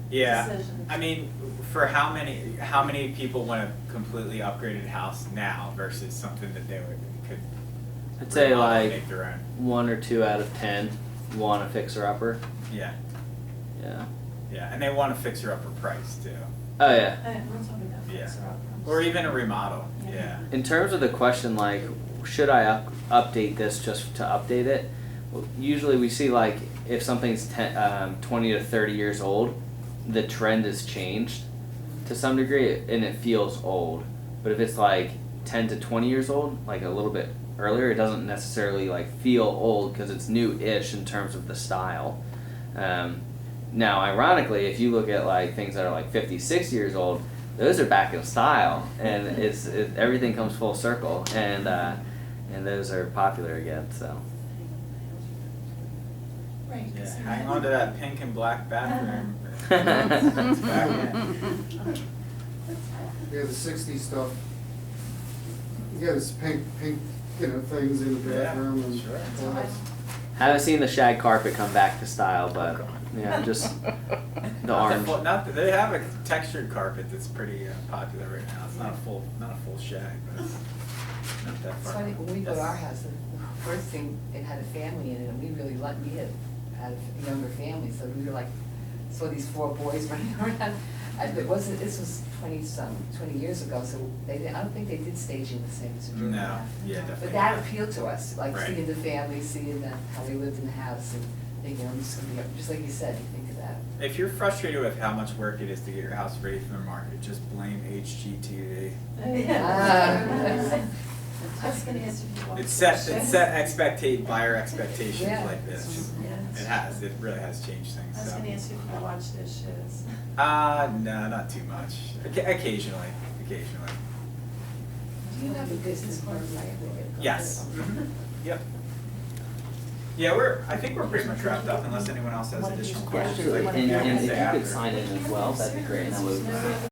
Yeah, Decision. I mean, for how many people want a completely upgraded house now versus something that they could I'd say remodel and like make their own? 1 or 2 out of 10 want a fixer upper. Yeah, Yeah. yeah, and they want a fixer-upper price too, Oh yeah. I'm talking about Yeah. fixer upper. or even a remodel. Yeah. Yeah. In terms of the question, like, should I update this just to update it? Well, usually we see like if something's 20 to 30 years old, the trend has changed to some degree and it feels old. But if it's like 10 to 20 years old, like a little bit earlier, it doesn't necessarily like feel old because it's new-ish in terms of the style. Now, ironically, if you look at like things that are like 50, 60 years old, those are back in style, and everything comes full circle, and those are popular again. So Right. Yeah, 'cause hang then- on to that pink and black bathroom. Uh-huh. It's back in. Yeah, the '60s stuff. Yeah, this pink, things in the Yeah, bathroom and sure. all that. haven't seen the shag carpet come back to style, but yeah, just the orange. They have a textured carpet that's pretty popular right now. It's not a full shag, but it's not that It's far. funny, when we bought Yes. our house, the first thing, it had a family in it, and we really liked, we had a younger family, so we were like, saw these 4 boys running around. And it wasn't, this was 20 years ago, so I don't think they did staging the same as we do No, now. yeah, definitely. But that not. appealed to us, like Right. seeing the family, seeing how they lived in the house, and thinking, I'm just gonna be, just like you said, you think of that. If you're frustrated with how much work it is to get your house ready for the market, just blame HGTV. I was gonna ask if you want. It's set buyer expectations Yeah. like this. Yeah. It really has changed things, I was so. gonna ask you if you watch those shows. No, not too much. Occasionally. Do you have a business card? Yes. Yep. Yeah, I think we're pretty much wrapped up unless anyone else has additional questions. I can And say if you could after. sign in as well, that'd be great. And I would